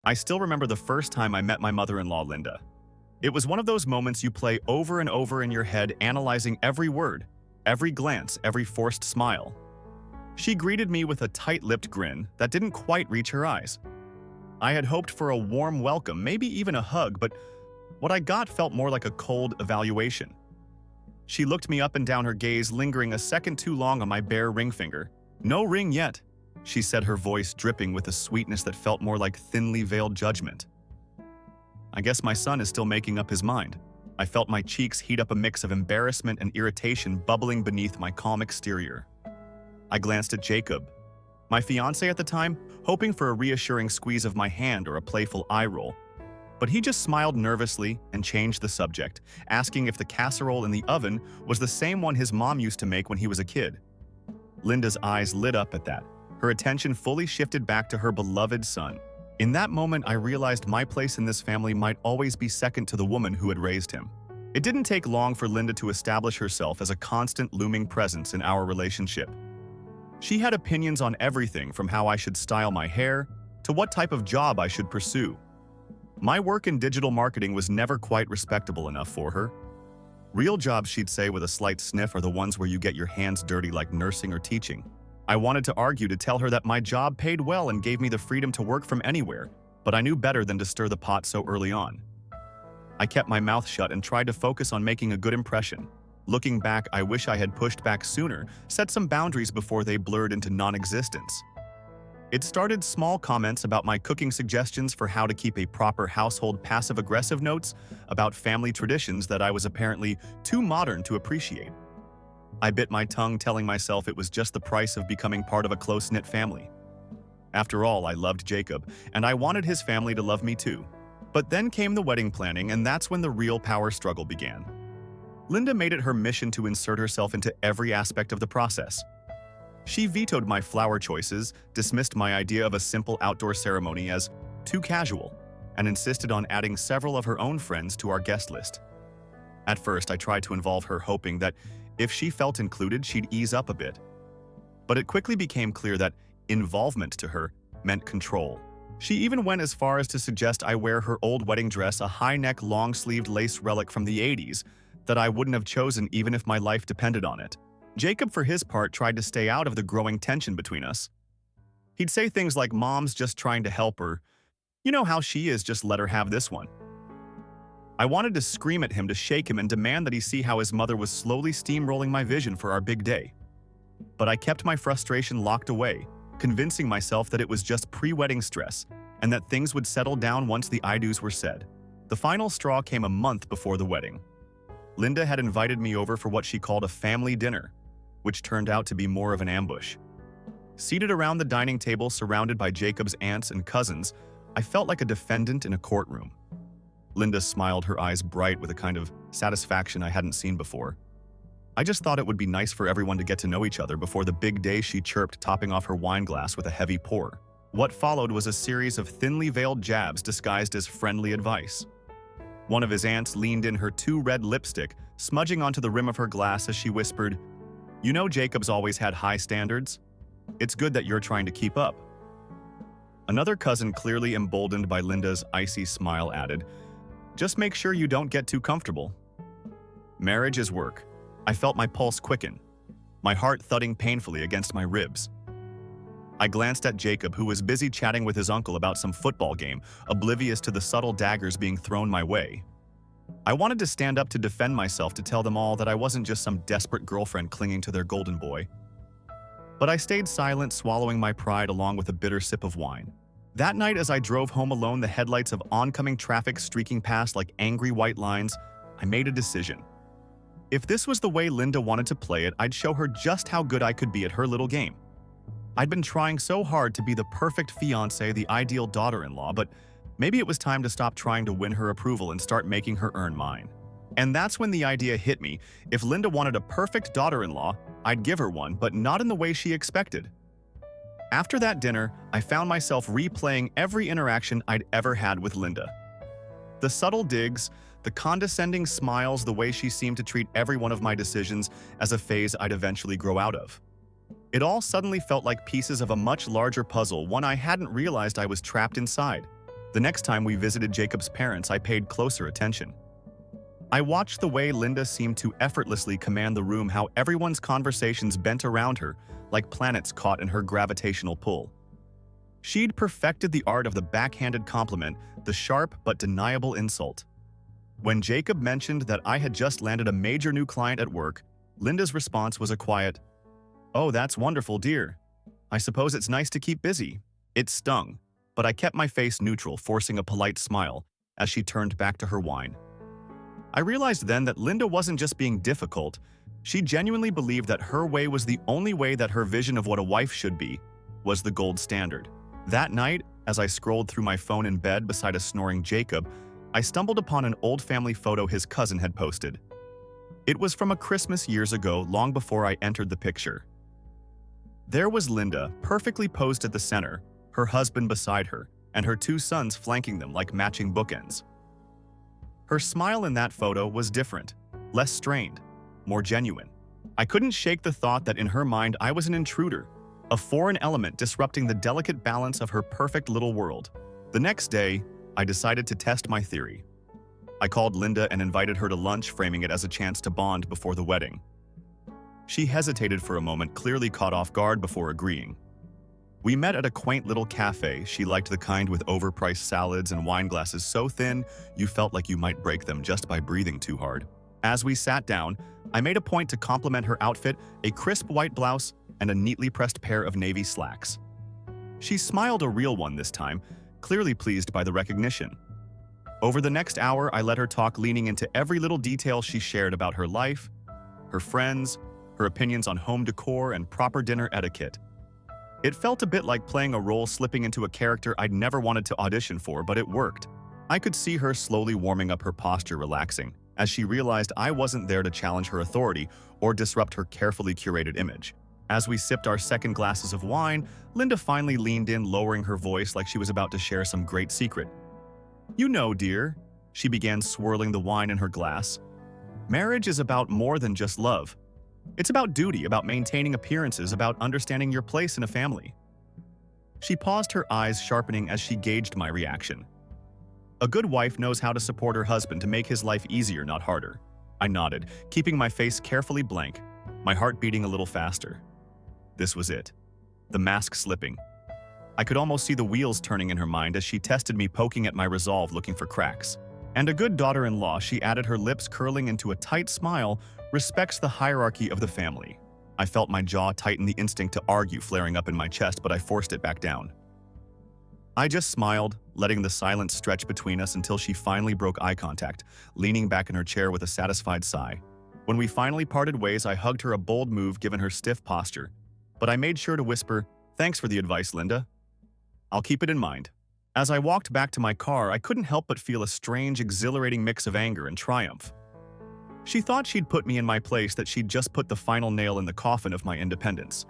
I still remember the first time I met my mother-in-law, Linda. It was one of those moments you play over and over in your head, analyzing every word, every glance, every forced smile. She greeted me with a tight-lipped grin that didn't quite reach her eyes. I had hoped for a warm welcome, maybe even a hug, but what I got felt more like a cold evaluation. She looked me up and down, her gaze lingering a second too long on my bare ring finger. "No ring yet," she said, her voice dripping with a sweetness that felt more like thinly veiled judgment. I guess my son is still making up his mind. I felt my cheeks heat up, a mix of embarrassment and irritation bubbling beneath my calm exterior. I glanced at Jacob, my fiancé at the time, hoping for a reassuring squeeze of my hand or a playful eye roll. But he just smiled nervously and changed the subject, asking if the casserole in the oven was the same one his mom used to make when he was a kid. Linda's eyes lit up at that. Her attention fully shifted back to her beloved son. In that moment, I realized my place in this family might always be second to the woman who had raised him. It didn't take long for Linda to establish herself as a constant looming presence in our relationship. She had opinions on everything from how I should style my hair to what type of job I should pursue. My work in digital marketing was never quite respectable enough for her. Real jobs, she'd say with a slight sniff, are the ones where you get your hands dirty, like nursing or teaching. I wanted to argue to tell her that my job paid well and gave me the freedom to work from anywhere, but I knew better than to stir the pot so early on. I kept my mouth shut and tried to focus on making a good impression. Looking back, I wish I had pushed back sooner, set some boundaries before they blurred into non-existence. It started small comments about my cooking suggestions for how to keep a proper household, passive-aggressive notes about family traditions that I was apparently too modern to appreciate. I bit my tongue, telling myself it was just the price of becoming part of a close-knit family. After all, I loved Jacob, and I wanted his family to love me too. But then came the wedding planning, and that's when the real power struggle began. Linda made it her mission to insert herself into every aspect of the process. She vetoed my flower choices, dismissed my idea of a simple outdoor ceremony as too casual, and insisted on adding several of her own friends to our guest list. At first, I tried to involve her, hoping that if she felt included, she'd ease up a bit. But it quickly became clear that involvement to her meant control. She even went as far as to suggest I wear her old wedding dress, a high-neck, long-sleeved lace relic from the 80s that I wouldn't have chosen even if my life depended on it. Jacob, for his part, tried to stay out of the growing tension between us. He'd say things like, "Mom's just trying to help her. You know how she is, just let her have this one." I wanted to scream at him, to shake him, and demand that he see how his mother was slowly steamrolling my vision for our big day. But I kept my frustration locked away, convincing myself that it was just pre-wedding stress and that things would settle down once the I-dos were said. The final straw came a month before the wedding. Linda had invited me over for what she called a family dinner, which turned out to be more of an ambush. Seated around the dining table, surrounded by Jacob's aunts and cousins, I felt like a defendant in a courtroom. Linda smiled, her eyes bright with a kind of satisfaction I hadn't seen before. "I just thought it would be nice for everyone to get to know each other before the big day," she chirped, topping off her wine glass with a heavy pour. What followed was a series of thinly veiled jabs disguised as friendly advice. One of his aunts leaned in, her too red lipstick smudging onto the rim of her glass as she whispered, "You know Jacob's always had high standards. It's good that you're trying to keep up." Another cousin, clearly emboldened by Linda's icy smile, added, "Just make sure you don't get too comfortable." Marriage is work. I felt my pulse quicken, my heart thudding painfully against my ribs. I glanced at Jacob, who was busy chatting with his uncle about some football game, oblivious to the subtle daggers being thrown my way. I wanted to stand up to defend myself, to tell them all that I wasn't just some desperate girlfriend clinging to their golden boy. But I stayed silent, swallowing my pride along with a bitter sip of wine. That night, as I drove home alone, the headlights of oncoming traffic streaking past like angry white lines, I made a decision. If this was the way Linda wanted to play it, I'd show her just how good I could be at her little game. I'd been trying so hard to be the perfect fiancé, the ideal daughter-in-law, but maybe it was time to stop trying to win her approval and start making her earn mine. And that's when the idea hit me. If Linda wanted a perfect daughter-in-law, I'd give her one, but not in the way she expected. After that dinner, I found myself replaying every interaction I'd ever had with Linda. The subtle digs, the condescending smiles, the way she seemed to treat every one of my decisions as a phase I'd eventually grow out of. It all suddenly felt like pieces of a much larger puzzle, one I hadn't realized I was trapped inside. The next time we visited Jacob's parents, I paid closer attention. I watched the way Linda seemed to effortlessly command the room, how everyone's conversations bent around her like planets caught in her gravitational pull. She'd perfected the art of the backhanded compliment, the sharp but deniable insult. When Jacob mentioned that I had just landed a major new client at work, Linda's response was a quiet, "Oh, that's wonderful, dear. I suppose it's nice to keep busy." It stung, but I kept my face neutral, forcing a polite smile as she turned back to her wine. I realized then that Linda wasn't just being difficult. She genuinely believed that her way was the only way, that her vision of what a wife should be was the gold standard. That night, as I scrolled through my phone in bed beside a snoring Jacob, I stumbled upon an old family photo his cousin had posted. It was from a Christmas years ago, long before I entered the picture. There was Linda, perfectly posed at the center, her husband beside her, and her two sons flanking them like matching bookends. Her smile in that photo was different, less strained, more genuine. I couldn't shake the thought that in her mind I was an intruder, a foreign element disrupting the delicate balance of her perfect little world. The next day, I decided to test my theory. I called Linda and invited her to lunch, framing it as a chance to bond before the wedding. She hesitated for a moment, clearly caught off guard, before agreeing. We met at a quaint little cafe. She liked the kind with overpriced salads and wine glasses so thin you felt like you might break them just by breathing too hard. As we sat down, I made a point to compliment her outfit, a crisp white blouse and a neatly pressed pair of navy slacks. She smiled, a real one this time, clearly pleased by the recognition. Over the next hour, I let her talk, leaning into every little detail she shared about her life, her friends, her opinions on home decor and proper dinner etiquette. It felt a bit like playing a role, slipping into a character I'd never wanted to audition for, but it worked. I could see her slowly warming up, her posture relaxing, as she realized I wasn't there to challenge her authority or disrupt her carefully curated image. As we sipped our second glasses of wine, Linda finally leaned in, lowering her voice like she was about to share some great secret. "You know, dear," she began, swirling the wine in her glass, "marriage is about more than just love. It's about duty, about maintaining appearances, about understanding your place in a family." She paused, her eyes sharpening as she gauged my reaction. "A good wife knows how to support her husband to make his life easier, not harder." I nodded, keeping my face carefully blank, my heart beating a little faster. This was it. The mask slipping. I could almost see the wheels turning in her mind as she tested me, poking at my resolve, looking for cracks. "And a good daughter-in-law," she added, her lips curling into a tight smile, "respects the hierarchy of the family." I felt my jaw tighten, the instinct to argue flaring up in my chest, but I forced it back down. I just smiled, letting the silence stretch between us until she finally broke eye contact, leaning back in her chair with a satisfied sigh. When we finally parted ways, I hugged her, a bold move given her stiff posture, but I made sure to whisper, "Thanks for the advice, Linda. I'll keep it in mind." As I walked back to my car, I couldn't help but feel a strange, exhilarating mix of anger and triumph. She thought she'd put me in my place, that she'd just put the final nail in the coffin of my independence.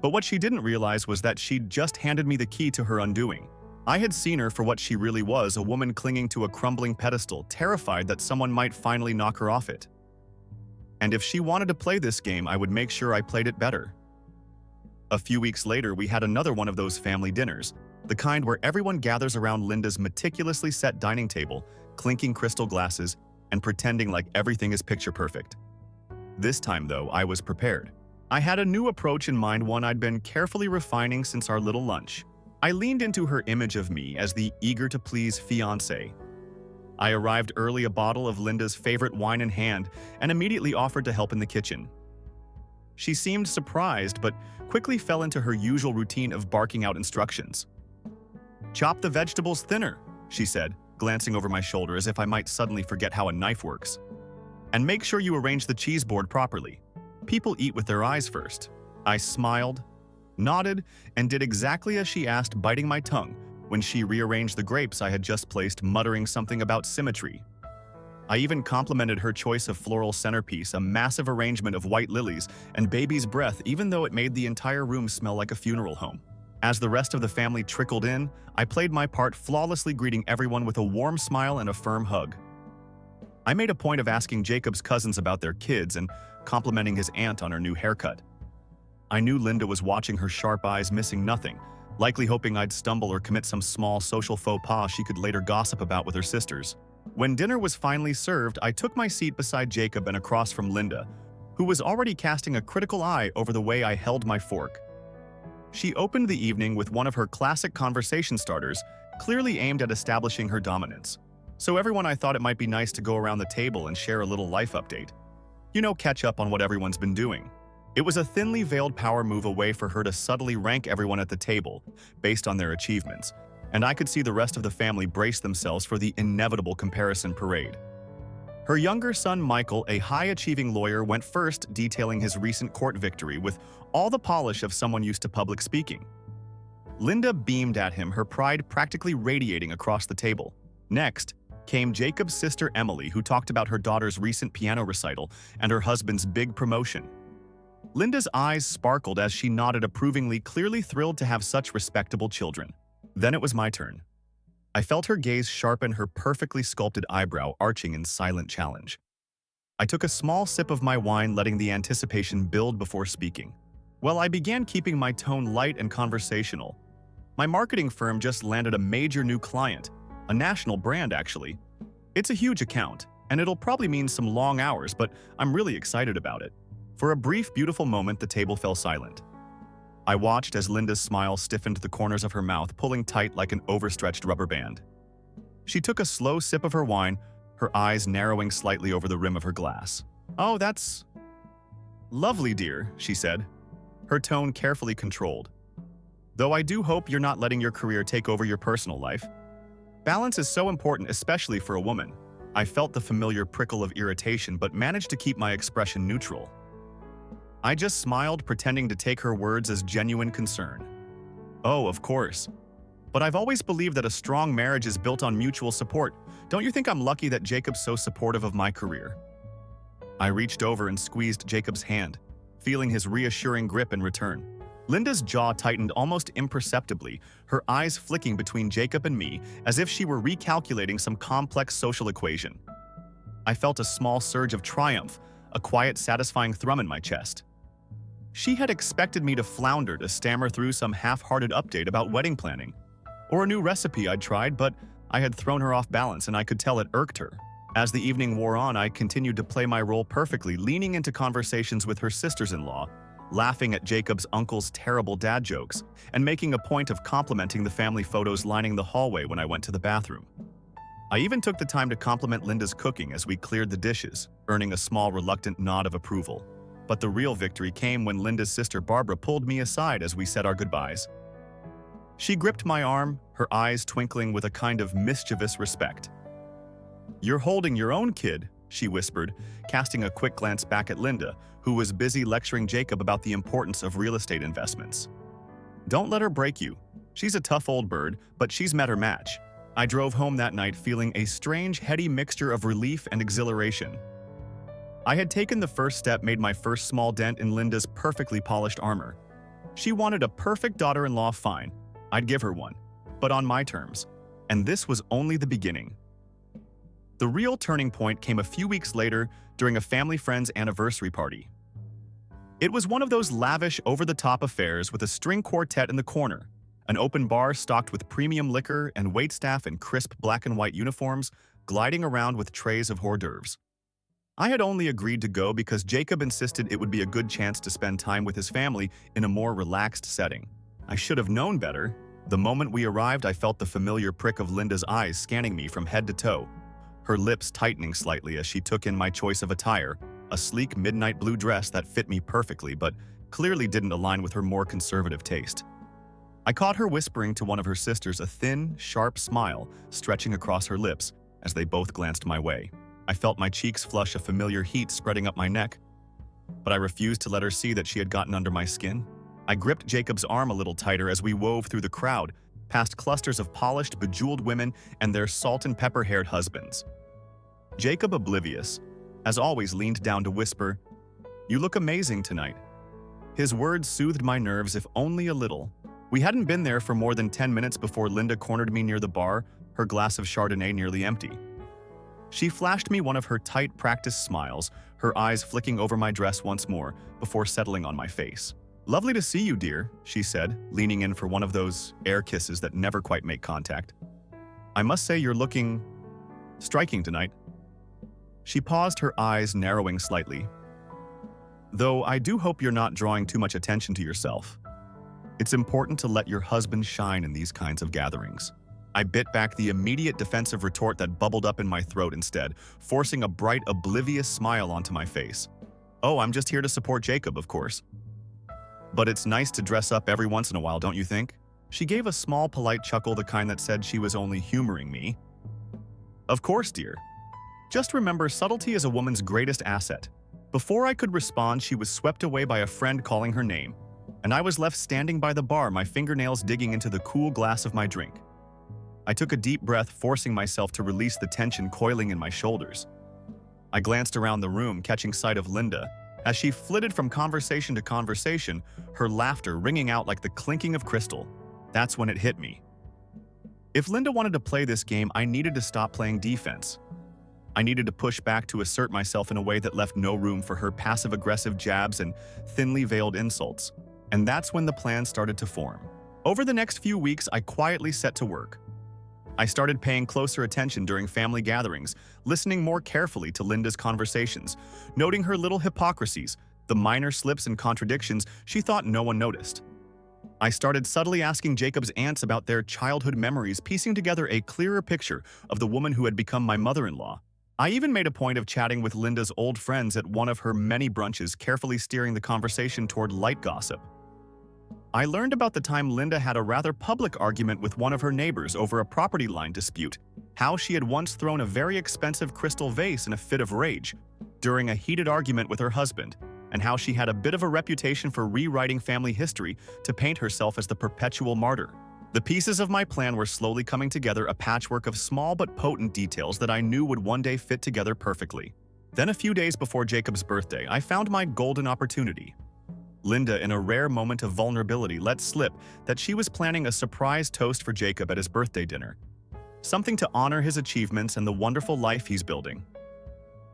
But what she didn't realize was that she'd just handed me the key to her undoing. I had seen her for what she really was, a woman clinging to a crumbling pedestal, terrified that someone might finally knock her off it. And if she wanted to play this game, I would make sure I played it better. A few weeks later, we had another one of those family dinners, the kind where everyone gathers around Linda's meticulously set dining table, clinking crystal glasses and pretending like everything is picture perfect. This time, though, I was prepared. I had a new approach in mind, one I'd been carefully refining since our little lunch. I leaned into her image of me as the eager-to-please fiancé. I arrived early, a bottle of Linda's favorite wine in hand, and immediately offered to help in the kitchen. She seemed surprised, but quickly fell into her usual routine of barking out instructions. "Chop the vegetables thinner," she said, glancing over my shoulder as if I might suddenly forget how a knife works. "And make sure you arrange the cheese board properly. People eat with their eyes first." I smiled, nodded, and did exactly as she asked, biting my tongue when she rearranged the grapes I had just placed, muttering something about symmetry. I even complimented her choice of floral centerpiece, a massive arrangement of white lilies and baby's breath, even though it made the entire room smell like a funeral home. As the rest of the family trickled in, I played my part, flawlessly greeting everyone with a warm smile and a firm hug. I made a point of asking Jacob's cousins about their kids and complimenting his aunt on her new haircut. I knew Linda was watching, her sharp eyes missing nothing, likely hoping I'd stumble or commit some small social faux pas she could later gossip about with her sisters. When dinner was finally served, I took my seat beside Jacob and across from Linda, who was already casting a critical eye over the way I held my fork. She opened the evening with one of her classic conversation starters, clearly aimed at establishing her dominance. So everyone, I thought it might be nice to go around the table and share a little life update. You know, catch up on what everyone's been doing. It was a thinly veiled power move away for her to subtly rank everyone at the table based on their achievements, and I could see the rest of the family brace themselves for the inevitable comparison parade. Her younger son Michael, a high-achieving lawyer, went first, detailing his recent court victory with all the polish of someone used to public speaking. Linda beamed at him, her pride practically radiating across the table. Next came Jacob's sister Emily, who talked about her daughter's recent piano recital and her husband's big promotion. Linda's eyes sparkled as she nodded approvingly, clearly thrilled to have such respectable children. Then it was my turn. I felt her gaze sharpen, her perfectly sculpted eyebrow arching in silent challenge. I took a small sip of my wine, letting the anticipation build before speaking. Well, I began keeping my tone light and conversational. My marketing firm just landed a major new client, a national brand actually. It's a huge account, and it'll probably mean some long hours, but I'm really excited about it. For a brief, beautiful moment, the table fell silent. I watched as Linda's smile stiffened the corners of her mouth, pulling tight like an overstretched rubber band. She took a slow sip of her wine, her eyes narrowing slightly over the rim of her glass. "Oh, that's lovely, dear," she said, her tone carefully controlled. "Though I do hope you're not letting your career take over your personal life. Balance is so important, especially for a woman." I felt the familiar prickle of irritation, but managed to keep my expression neutral. I just smiled, pretending to take her words as genuine concern. "Oh, of course. But I've always believed that a strong marriage is built on mutual support. Don't you think I'm lucky that Jacob's so supportive of my career?" I reached over and squeezed Jacob's hand, feeling his reassuring grip in return. Linda's jaw tightened almost imperceptibly, her eyes flicking between Jacob and me as if she were recalculating some complex social equation. I felt a small surge of triumph, a quiet, satisfying thrum in my chest. She had expected me to flounder, to stammer through some half-hearted update about wedding planning, or a new recipe I'd tried, but I had thrown her off balance, and I could tell it irked her. As the evening wore on, I continued to play my role perfectly, leaning into conversations with her sisters-in-law, laughing at Jacob's uncle's terrible dad jokes, and making a point of complimenting the family photos lining the hallway when I went to the bathroom. I even took the time to compliment Linda's cooking as we cleared the dishes, earning a small, reluctant nod of approval. But the real victory came when Linda's sister Barbara pulled me aside as we said our goodbyes. She gripped my arm, her eyes twinkling with a kind of mischievous respect. "You're holding your own, kid," she whispered, casting a quick glance back at Linda, who was busy lecturing Jacob about the importance of real estate investments. "Don't let her break you. She's a tough old bird, but she's met her match." I drove home that night feeling a strange, heady mixture of relief and exhilaration. I had taken the first step, made my first small dent in Linda's perfectly polished armor. She wanted a perfect daughter-in-law, fine. I'd give her one, but on my terms. And this was only the beginning. The real turning point came a few weeks later during a family friend's anniversary party. It was one of those lavish, over-the-top affairs with a string quartet in the corner, an open bar stocked with premium liquor, and waitstaff in crisp black and white uniforms gliding around with trays of hors d'oeuvres. I had only agreed to go because Jacob insisted it would be a good chance to spend time with his family in a more relaxed setting. I should have known better. The moment we arrived, I felt the familiar prick of Linda's eyes scanning me from head to toe, her lips tightening slightly as she took in my choice of attire, a sleek midnight blue dress that fit me perfectly but clearly didn't align with her more conservative taste. I caught her whispering to one of her sisters, a thin, sharp smile stretching across her lips as they both glanced my way. I felt my cheeks flush, a familiar heat spreading up my neck, but I refused to let her see that she had gotten under my skin. I gripped Jacob's arm a little tighter as we wove through the crowd, past clusters of polished, bejeweled women and their salt and pepper-haired husbands. Jacob, oblivious, as always, leaned down to whisper, "You look amazing tonight." His words soothed my nerves, if only a little. We hadn't been there for more than 10 minutes before Linda cornered me near the bar, her glass of Chardonnay nearly empty. She flashed me one of her tight, practiced smiles, her eyes flicking over my dress once more before settling on my face. Lovely to see you, dear, she said, leaning in for one of those air kisses that never quite make contact. I must say you're looking striking tonight. She paused, her eyes narrowing slightly. Though I do hope you're not drawing too much attention to yourself. It's important to let your husband shine in these kinds of gatherings. I bit back the immediate defensive retort that bubbled up in my throat instead, forcing a bright, oblivious smile onto my face. Oh, I'm just here to support Jacob, of course. But it's nice to dress up every once in a while, don't you think? She gave a small, polite chuckle, the kind that said she was only humoring me. Of course, dear. Just remember, subtlety is a woman's greatest asset. Before I could respond, she was swept away by a friend calling her name, and I was left standing by the bar, my fingernails digging into the cool glass of my drink. I took a deep breath, forcing myself to release the tension coiling in my shoulders. I glanced around the room, catching sight of Linda. As she flitted from conversation to conversation, her laughter ringing out like the clinking of crystal. That's when it hit me. If Linda wanted to play this game, I needed to stop playing defense. I needed to push back to assert myself in a way that left no room for her passive-aggressive jabs and thinly veiled insults. And that's when the plan started to form. Over the next few weeks, I quietly set to work. I started paying closer attention during family gatherings, listening more carefully to Linda's conversations, noting her little hypocrisies, the minor slips and contradictions she thought no one noticed. I started subtly asking Jacob's aunts about their childhood memories, piecing together a clearer picture of the woman who had become my mother-in-law. I even made a point of chatting with Linda's old friends at one of her many brunches, carefully steering the conversation toward light gossip. I learned about the time Linda had a rather public argument with one of her neighbors over a property line dispute, how she had once thrown a very expensive crystal vase in a fit of rage during a heated argument with her husband, and how she had a bit of a reputation for rewriting family history to paint herself as the perpetual martyr. The pieces of my plan were slowly coming together, a patchwork of small but potent details that I knew would one day fit together perfectly. Then, a few days before Jacob's birthday, I found my golden opportunity. Linda, in a rare moment of vulnerability, let slip that she was planning a surprise toast for Jacob at his birthday dinner. Something to honor his achievements and the wonderful life he's building.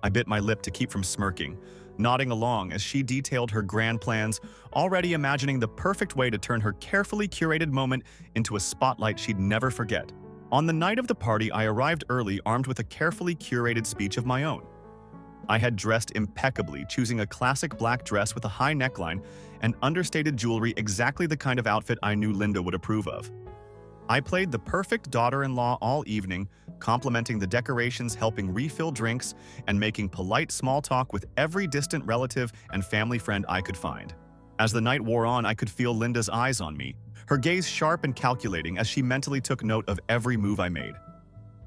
I bit my lip to keep from smirking, nodding along as she detailed her grand plans, already imagining the perfect way to turn her carefully curated moment into a spotlight she'd never forget. On the night of the party, I arrived early, armed with a carefully curated speech of my own. I had dressed impeccably, choosing a classic black dress with a high neckline and understated jewelry, exactly the kind of outfit I knew Linda would approve of. I played the perfect daughter-in-law all evening, complimenting the decorations, helping refill drinks, and making polite small talk with every distant relative and family friend I could find. As the night wore on, I could feel Linda's eyes on me, her gaze sharp and calculating as she mentally took note of every move I made.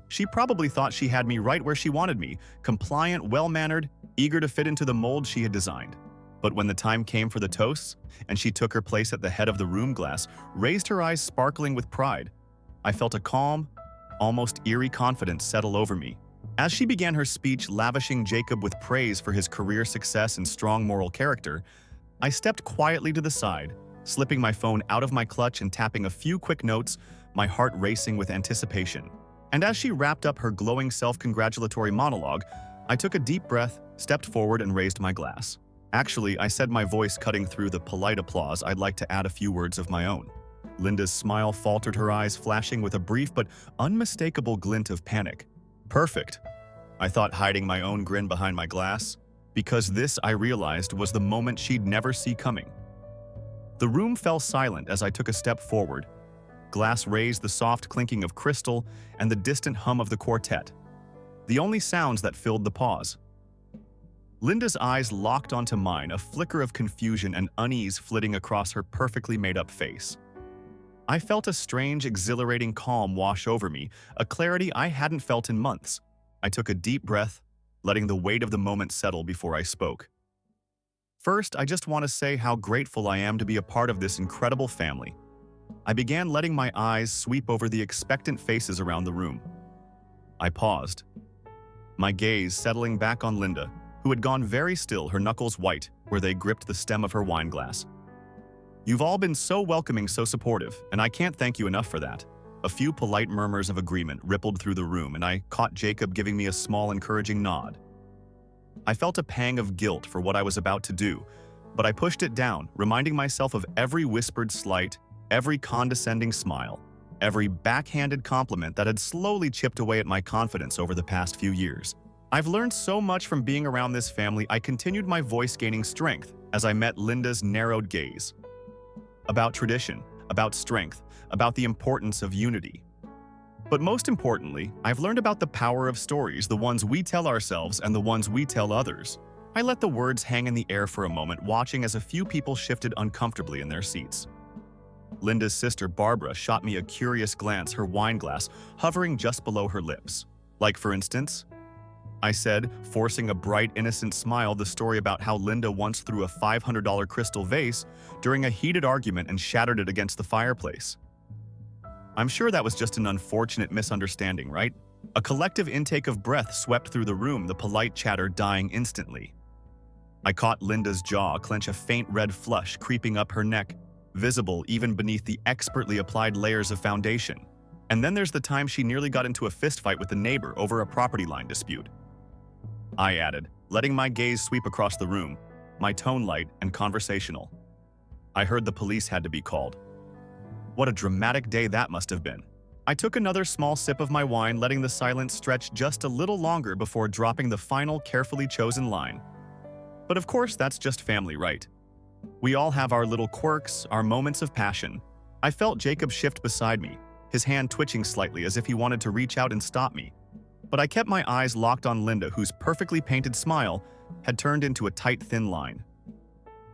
She probably thought she had me right where she wanted me, compliant, well-mannered, eager to fit into the mold she had designed. But when the time came for the toasts, and she took her place at the head of the room, glass raised, her eyes sparkling with pride, I felt a calm, almost eerie confidence settle over me. As she began her speech, lavishing Jacob with praise for his career success and strong moral character, I stepped quietly to the side, slipping my phone out of my clutch and tapping a few quick notes, my heart racing with anticipation. And as she wrapped up her glowing self-congratulatory monologue, I took a deep breath, stepped forward, and raised my glass. Actually, I said, my voice cutting through the polite applause, I'd like to add a few words of my own. Linda's smile faltered, her eyes flashing with a brief but unmistakable glint of panic. Perfect, I thought, hiding my own grin behind my glass, because this, I realized, was the moment she'd never see coming. The room fell silent as I took a step forward. Glass raised, the soft clinking of crystal and the distant hum of the quartet, the only sounds that filled the pause. Linda's eyes locked onto mine, a flicker of confusion and unease flitting across her perfectly made-up face. I felt a strange, exhilarating calm wash over me, a clarity I hadn't felt in months. I took a deep breath, letting the weight of the moment settle before I spoke. First, I just want to say how grateful I am to be a part of this incredible family. I began, letting my eyes sweep over the expectant faces around the room. I paused, my gaze settling back on Linda, who had gone very still, her knuckles white where they gripped the stem of her wine glass. You've all been so welcoming, so supportive, and I can't thank you enough for that. A few polite murmurs of agreement rippled through the room, and I caught Jacob giving me a small, encouraging nod. I felt a pang of guilt for what I was about to do, but I pushed it down, reminding myself of every whispered slight, every condescending smile, every backhanded compliment that had slowly chipped away at my confidence over the past few years. I've learned so much from being around this family. I continued my voice gaining strength as I met Linda's narrowed gaze. About tradition, about strength, about the importance of unity. But most importantly, I've learned about the power of stories, the ones we tell ourselves and the ones we tell others. I let the words hang in the air for a moment, watching as a few people shifted uncomfortably in their seats. Linda's sister Barbara shot me a curious glance, her wine glass hovering just below her lips. Like, for instance? I said, forcing a bright, innocent smile, the story about how Linda once threw a $500 crystal vase during a heated argument and shattered it against the fireplace. I'm sure that was just an unfortunate misunderstanding, right? A collective intake of breath swept through the room, the polite chatter dying instantly. I caught Linda's jaw clench, a faint red flush creeping up her neck, visible even beneath the expertly applied layers of foundation. And then there's the time she nearly got into a fistfight with a neighbor over a property line dispute. I added, letting my gaze sweep across the room, my tone light and conversational. I heard the police had to be called. What a dramatic day that must have been. I took another small sip of my wine, letting the silence stretch just a little longer before dropping the final carefully chosen line. But of course, that's just family, right? We all have our little quirks, our moments of passion. I felt Jacob shift beside me, his hand twitching slightly as if he wanted to reach out and stop me. But I kept my eyes locked on Linda, whose perfectly painted smile had turned into a tight, thin line.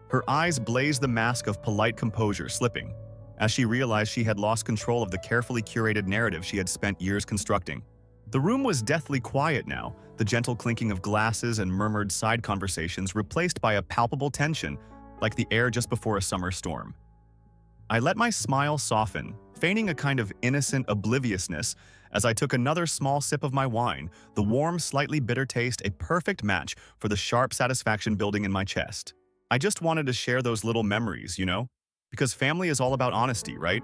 Her eyes blazed, the mask of polite composure slipping, as she realized she had lost control of the carefully curated narrative she had spent years constructing. The room was deathly quiet now, the gentle clinking of glasses and murmured side conversations replaced by a palpable tension, like the air just before a summer storm. I let my smile soften, feigning a kind of innocent obliviousness as I took another small sip of my wine, the warm, slightly bitter taste a perfect match for the sharp satisfaction building in my chest. I just wanted to share those little memories, because family is all about honesty, right?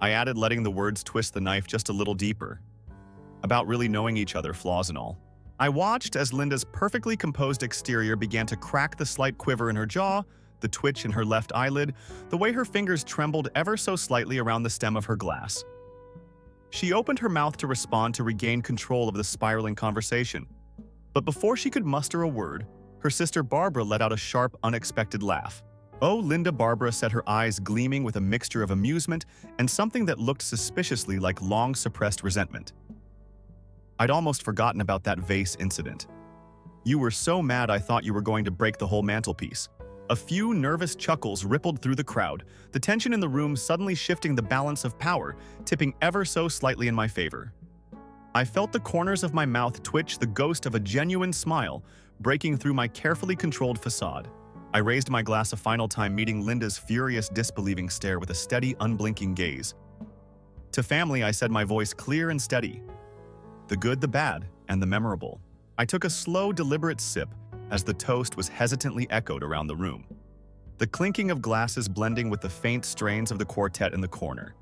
I added, letting the words twist the knife just a little deeper. About really knowing each other, flaws and all. I watched as Linda's perfectly composed exterior began to crack, the slight quiver in her jaw, the twitch in her left eyelid, the way her fingers trembled ever so slightly around the stem of her glass. She opened her mouth to respond, to regain control of the spiraling conversation. But before she could muster a word, her sister Barbara let out a sharp, unexpected laugh. "Oh, Linda," Barbara said, her eyes gleaming with a mixture of amusement and something that looked suspiciously like long-suppressed resentment. I'd almost forgotten about that vase incident. You were so mad I thought you were going to break the whole mantelpiece. A few nervous chuckles rippled through the crowd, the tension in the room suddenly shifting the balance of power, tipping ever so slightly in my favor. I felt the corners of my mouth twitch, the ghost of a genuine smile breaking through my carefully controlled facade. I raised my glass a final time, meeting Linda's furious, disbelieving stare with a steady, unblinking gaze. To family, I said, my voice clear and steady. The good, the bad, and the memorable. I took a slow, deliberate sip as the toast was hesitantly echoed around the room, the clinking of glasses blending with the faint strains of the quartet in the corner,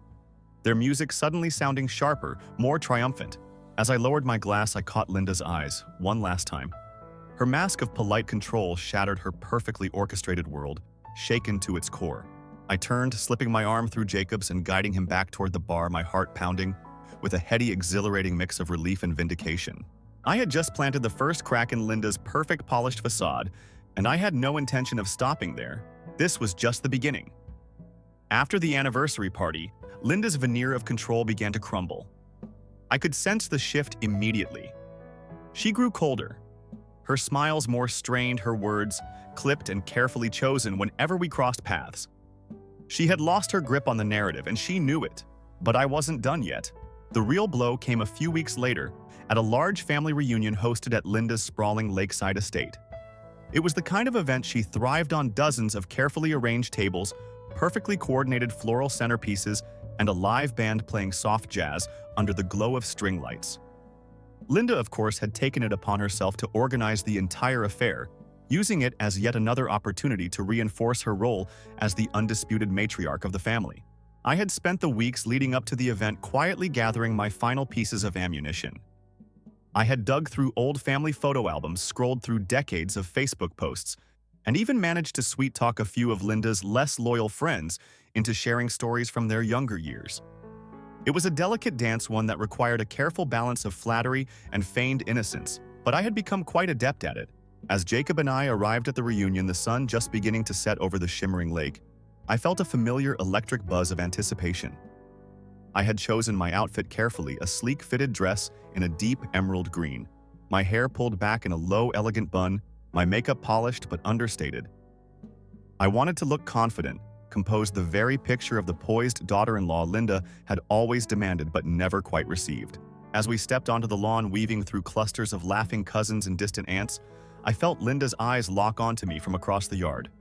their music suddenly sounding sharper, more triumphant. As I lowered my glass, I caught Linda's eyes, one last time. Her mask of polite control shattered her perfectly orchestrated world, shaken to its core. I turned, slipping my arm through Jacob's and guiding him back toward the bar, my heart pounding, with a heady, exhilarating mix of relief and vindication. I had just planted the first crack in Linda's perfect, polished facade, and I had no intention of stopping there. This was just the beginning. After the anniversary party, Linda's veneer of control began to crumble. I could sense the shift immediately. She grew colder, her smiles more strained, her words clipped and carefully chosen whenever we crossed paths. She had lost her grip on the narrative, and she knew it. But I wasn't done yet. The real blow came a few weeks later, at a large family reunion hosted at Linda's sprawling lakeside estate. It was the kind of event she thrived on: dozens of carefully arranged tables, perfectly coordinated floral centerpieces, and a live band playing soft jazz under the glow of string lights. Linda, of course, had taken it upon herself to organize the entire affair, using it as yet another opportunity to reinforce her role as the undisputed matriarch of the family. I had spent the weeks leading up to the event quietly gathering my final pieces of ammunition. I had dug through old family photo albums, scrolled through decades of Facebook posts, and even managed to sweet-talk a few of Linda's less loyal friends into sharing stories from their younger years. It was a delicate dance, one that required a careful balance of flattery and feigned innocence, but I had become quite adept at it. As Jacob and I arrived at the reunion, the sun just beginning to set over the shimmering lake, I felt a familiar electric buzz of anticipation. I had chosen my outfit carefully, a sleek fitted dress in a deep emerald green, my hair pulled back in a low, elegant bun, my makeup polished but understated. I wanted to look confident, composed, the very picture of the poised daughter-in-law Linda had always demanded but never quite received. As we stepped onto the lawn, weaving through clusters of laughing cousins and distant aunts, I felt Linda's eyes lock onto me from across the yard.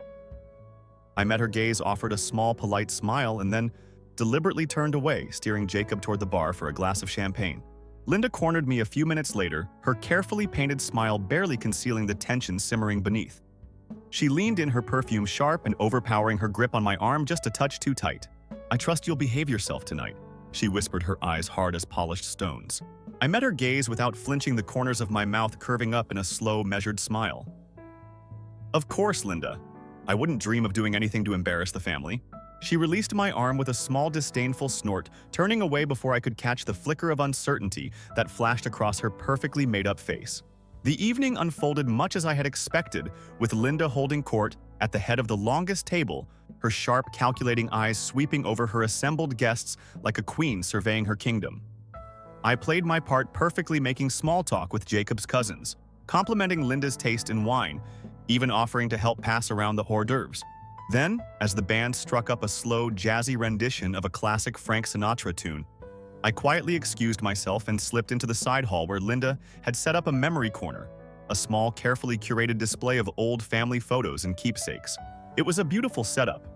I met her gaze, offered a small, polite smile, and then deliberately turned away, steering Jacob toward the bar for a glass of champagne. Linda cornered me a few minutes later, her carefully painted smile barely concealing the tension simmering beneath. She leaned in, her perfume sharp and overpowering, her grip on my arm just a touch too tight. "I trust you'll behave yourself tonight," she whispered, her eyes hard as polished stones. I met her gaze without flinching, the corners of my mouth curving up in a slow, measured smile. "Of course, Linda. I wouldn't dream of doing anything to embarrass the family." She released my arm with a small, disdainful snort, turning away before I could catch the flicker of uncertainty that flashed across her perfectly made-up face. The evening unfolded much as I had expected, with Linda holding court at the head of the longest table, her sharp, calculating eyes sweeping over her assembled guests like a queen surveying her kingdom. I played my part perfectly, making small talk with Jacob's cousins, complimenting Linda's taste in wine, even offering to help pass around the hors d'oeuvres. Then, as the band struck up a slow, jazzy rendition of a classic Frank Sinatra tune, I quietly excused myself and slipped into the side hall where Linda had set up a memory corner, a small, carefully curated display of old family photos and keepsakes. It was a beautiful setup,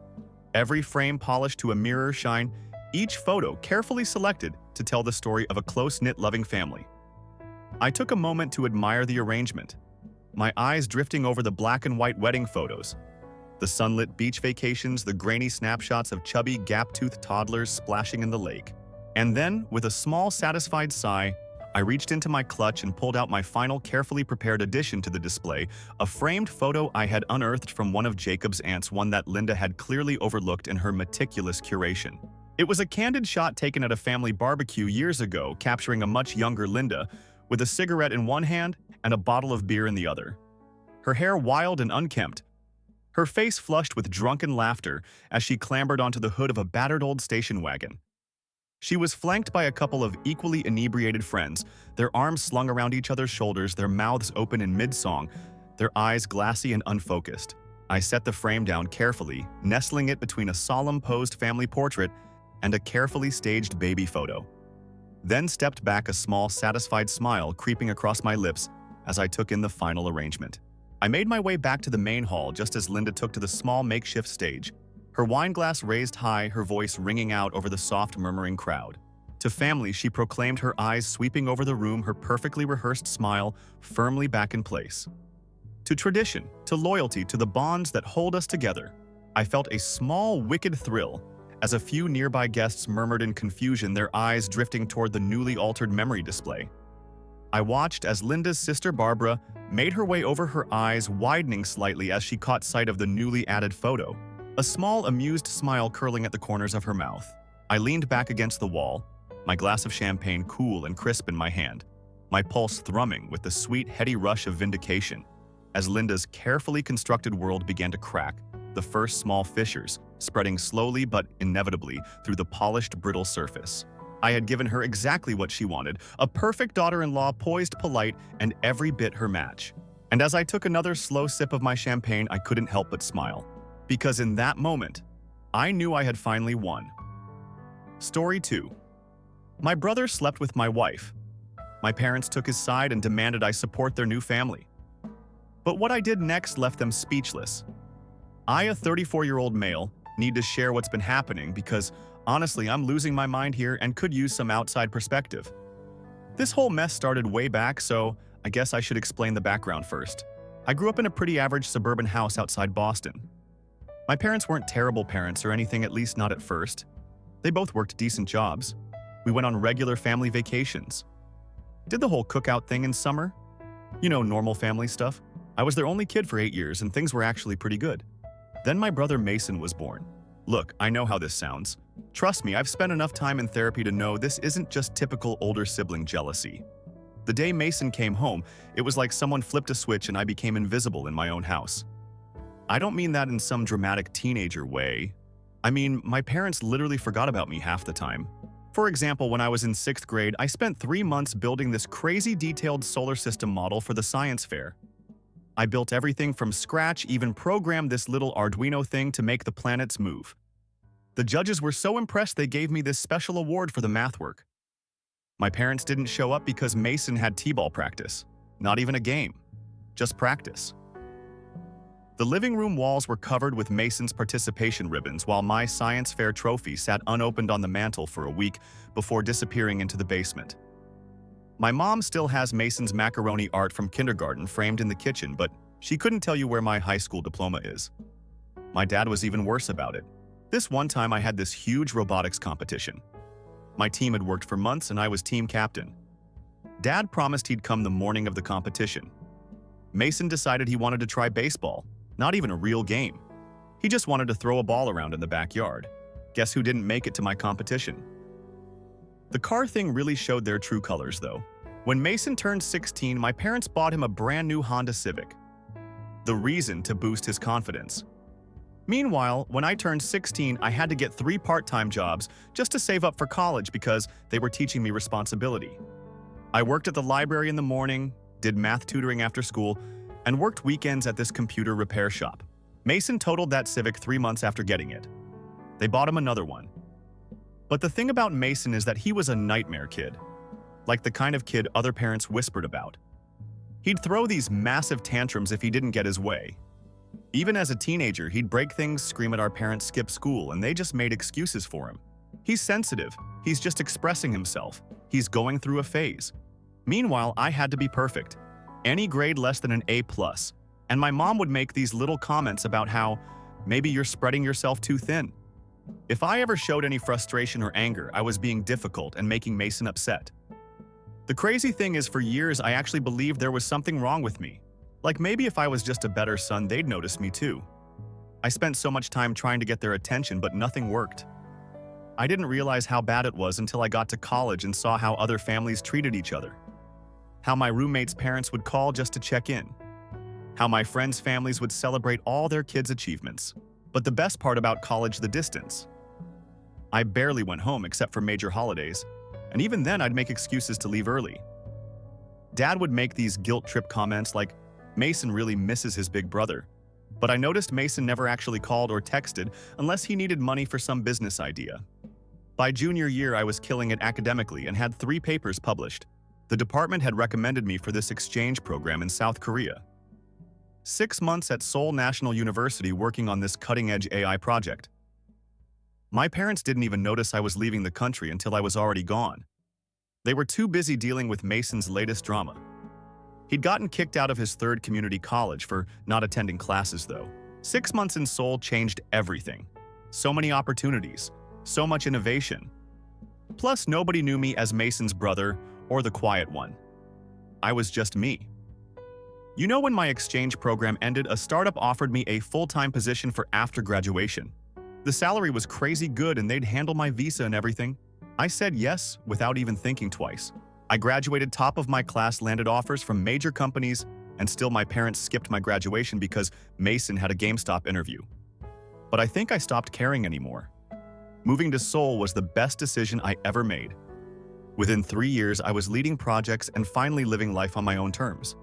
every frame polished to a mirror shine, each photo carefully selected to tell the story of a close-knit, loving family. I took a moment to admire the arrangement, my eyes drifting over the black and white wedding photos, the sunlit beach vacations, the grainy snapshots of chubby, gap-toothed toddlers splashing in the lake. And then, with a small, satisfied sigh, I reached into my clutch and pulled out my final, carefully prepared addition to the display, a framed photo I had unearthed from one of Jacob's aunts, one that Linda had clearly overlooked in her meticulous curation. It was a candid shot taken at a family barbecue years ago, capturing a much younger Linda, with a cigarette in one hand and a bottle of beer in the other. Her hair wild and unkempt, her face flushed with drunken laughter as she clambered onto the hood of a battered old station wagon. She was flanked by a couple of equally inebriated friends, their arms slung around each other's shoulders, their mouths open in mid-song, their eyes glassy and unfocused. I set the frame down carefully, nestling it between a solemn posed family portrait and a carefully staged baby photo. Then stepped back, a small, satisfied smile creeping across my lips as I took in the final arrangement. I made my way back to the main hall just as Linda took to the small makeshift stage, her wine glass raised high, her voice ringing out over the soft, murmuring crowd. To family, she proclaimed, her eyes sweeping over the room, her perfectly rehearsed smile firmly back in place. To tradition, to loyalty, to the bonds that hold us together, I felt a small, wicked thrill as a few nearby guests murmured in confusion, their eyes drifting toward the newly altered memory display. I watched as Linda's sister Barbara made her way over, her eyes widening slightly as she caught sight of the newly added photo, a small, amused smile curling at the corners of her mouth. I leaned back against the wall, my glass of champagne cool and crisp in my hand, my pulse thrumming with the sweet, heady rush of vindication, as Linda's carefully constructed world began to crack, the first small fissures spreading slowly but inevitably through the polished, brittle surface. I had given her exactly what she wanted, a perfect daughter-in-law, poised, polite, and every bit her match. And as I took another slow sip of my champagne, I couldn't help but smile, because in that moment, I knew I had finally won. Story 2. My brother slept with my wife. My parents took his side and demanded I support their new family. But what I did next left them speechless. I, a 34-year-old male, need to share what's been happening because, honestly, I'm losing my mind here and could use some outside perspective. This whole mess started way back, so I guess I should explain the background first. I grew up in a pretty average suburban house outside Boston. My parents weren't terrible parents or anything, at least not at first. They both worked decent jobs. We went on regular family vacations. Did the whole cookout thing in summer. You know, normal family stuff. I was their only kid for 8 years and things were actually pretty good. Then my brother Mason was born. Look, I know how this sounds. Trust me, I've spent enough time in therapy to know this isn't just typical older sibling jealousy. The day Mason came home, it was like someone flipped a switch and I became invisible in my own house. I don't mean that in some dramatic teenager way. I mean, my parents literally forgot about me half the time. For example, when I was in 6th grade, I spent 3 months building this crazy detailed solar system model for the science fair. I built everything from scratch, even programmed this little Arduino thing to make the planets move. The judges were so impressed they gave me this special award for the math work. My parents didn't show up because Mason had t-ball practice. Not even a game. Just practice. The living room walls were covered with Mason's participation ribbons while my science fair trophy sat unopened on the mantle for a week before disappearing into the basement. My mom still has Mason's macaroni art from kindergarten framed in the kitchen, but she couldn't tell you where my high school diploma is. My dad was even worse about it. This one time I had this huge robotics competition. My team had worked for months and I was team captain. Dad promised he'd come the morning of the competition. Mason decided he wanted to try baseball, not even a real game. He just wanted to throw a ball around in the backyard. Guess who didn't make it to my competition? The car thing really showed their true colors, though. When Mason turned 16, my parents bought him a brand new Honda Civic. The reason to boost his confidence. Meanwhile, when I turned 16, I had to get 3 part-time jobs just to save up for college because they were teaching me responsibility. I worked at the library in the morning, did math tutoring after school, and worked weekends at this computer repair shop. Mason totaled that Civic 3 months after getting it. They bought him another one. But the thing about Mason is that he was a nightmare kid, like the kind of kid other parents whispered about. He'd throw these massive tantrums if he didn't get his way. Even as a teenager, he'd break things, scream at our parents, skip school, and they just made excuses for him. He's sensitive. He's just expressing himself. He's going through a phase. Meanwhile, I had to be perfect. Any grade less than an A+. And my mom would make these little comments about how maybe you're spreading yourself too thin. If I ever showed any frustration or anger, I was being difficult and making Mason upset. The crazy thing is, for years, I actually believed there was something wrong with me. Like maybe if I was just a better son, they'd notice me too. I spent so much time trying to get their attention, but nothing worked. I didn't realize how bad it was until I got to college and saw how other families treated each other. How my roommates' parents would call just to check in. How my friends' families would celebrate all their kids' achievements. But the best part about college, the distance. I barely went home except for major holidays, and even then I'd make excuses to leave early. Dad would make these guilt trip comments like, Mason really misses his big brother. But I noticed Mason never actually called or texted unless he needed money for some business idea. By junior year, I was killing it academically and had 3 papers published. The department had recommended me for this exchange program in South Korea. 6 months at Seoul National University working on this cutting-edge AI project. My parents didn't even notice I was leaving the country until I was already gone. They were too busy dealing with Mason's latest drama. He'd gotten kicked out of his 3rd community college for not attending classes, though. 6 months in Seoul changed everything. So many opportunities, so much innovation. Plus, nobody knew me as Mason's brother or the quiet one. I was just me. You know, when my exchange program ended, a startup offered me a full-time position for after graduation. The salary was crazy good and they'd handle my visa and everything. I said yes without even thinking twice. I graduated top of my class, landed offers from major companies, and still my parents skipped my graduation because Mason had a GameStop interview. But I think I stopped caring anymore. Moving to Seoul was the best decision I ever made. Within 3 years, I was leading projects and finally living life on my own terms.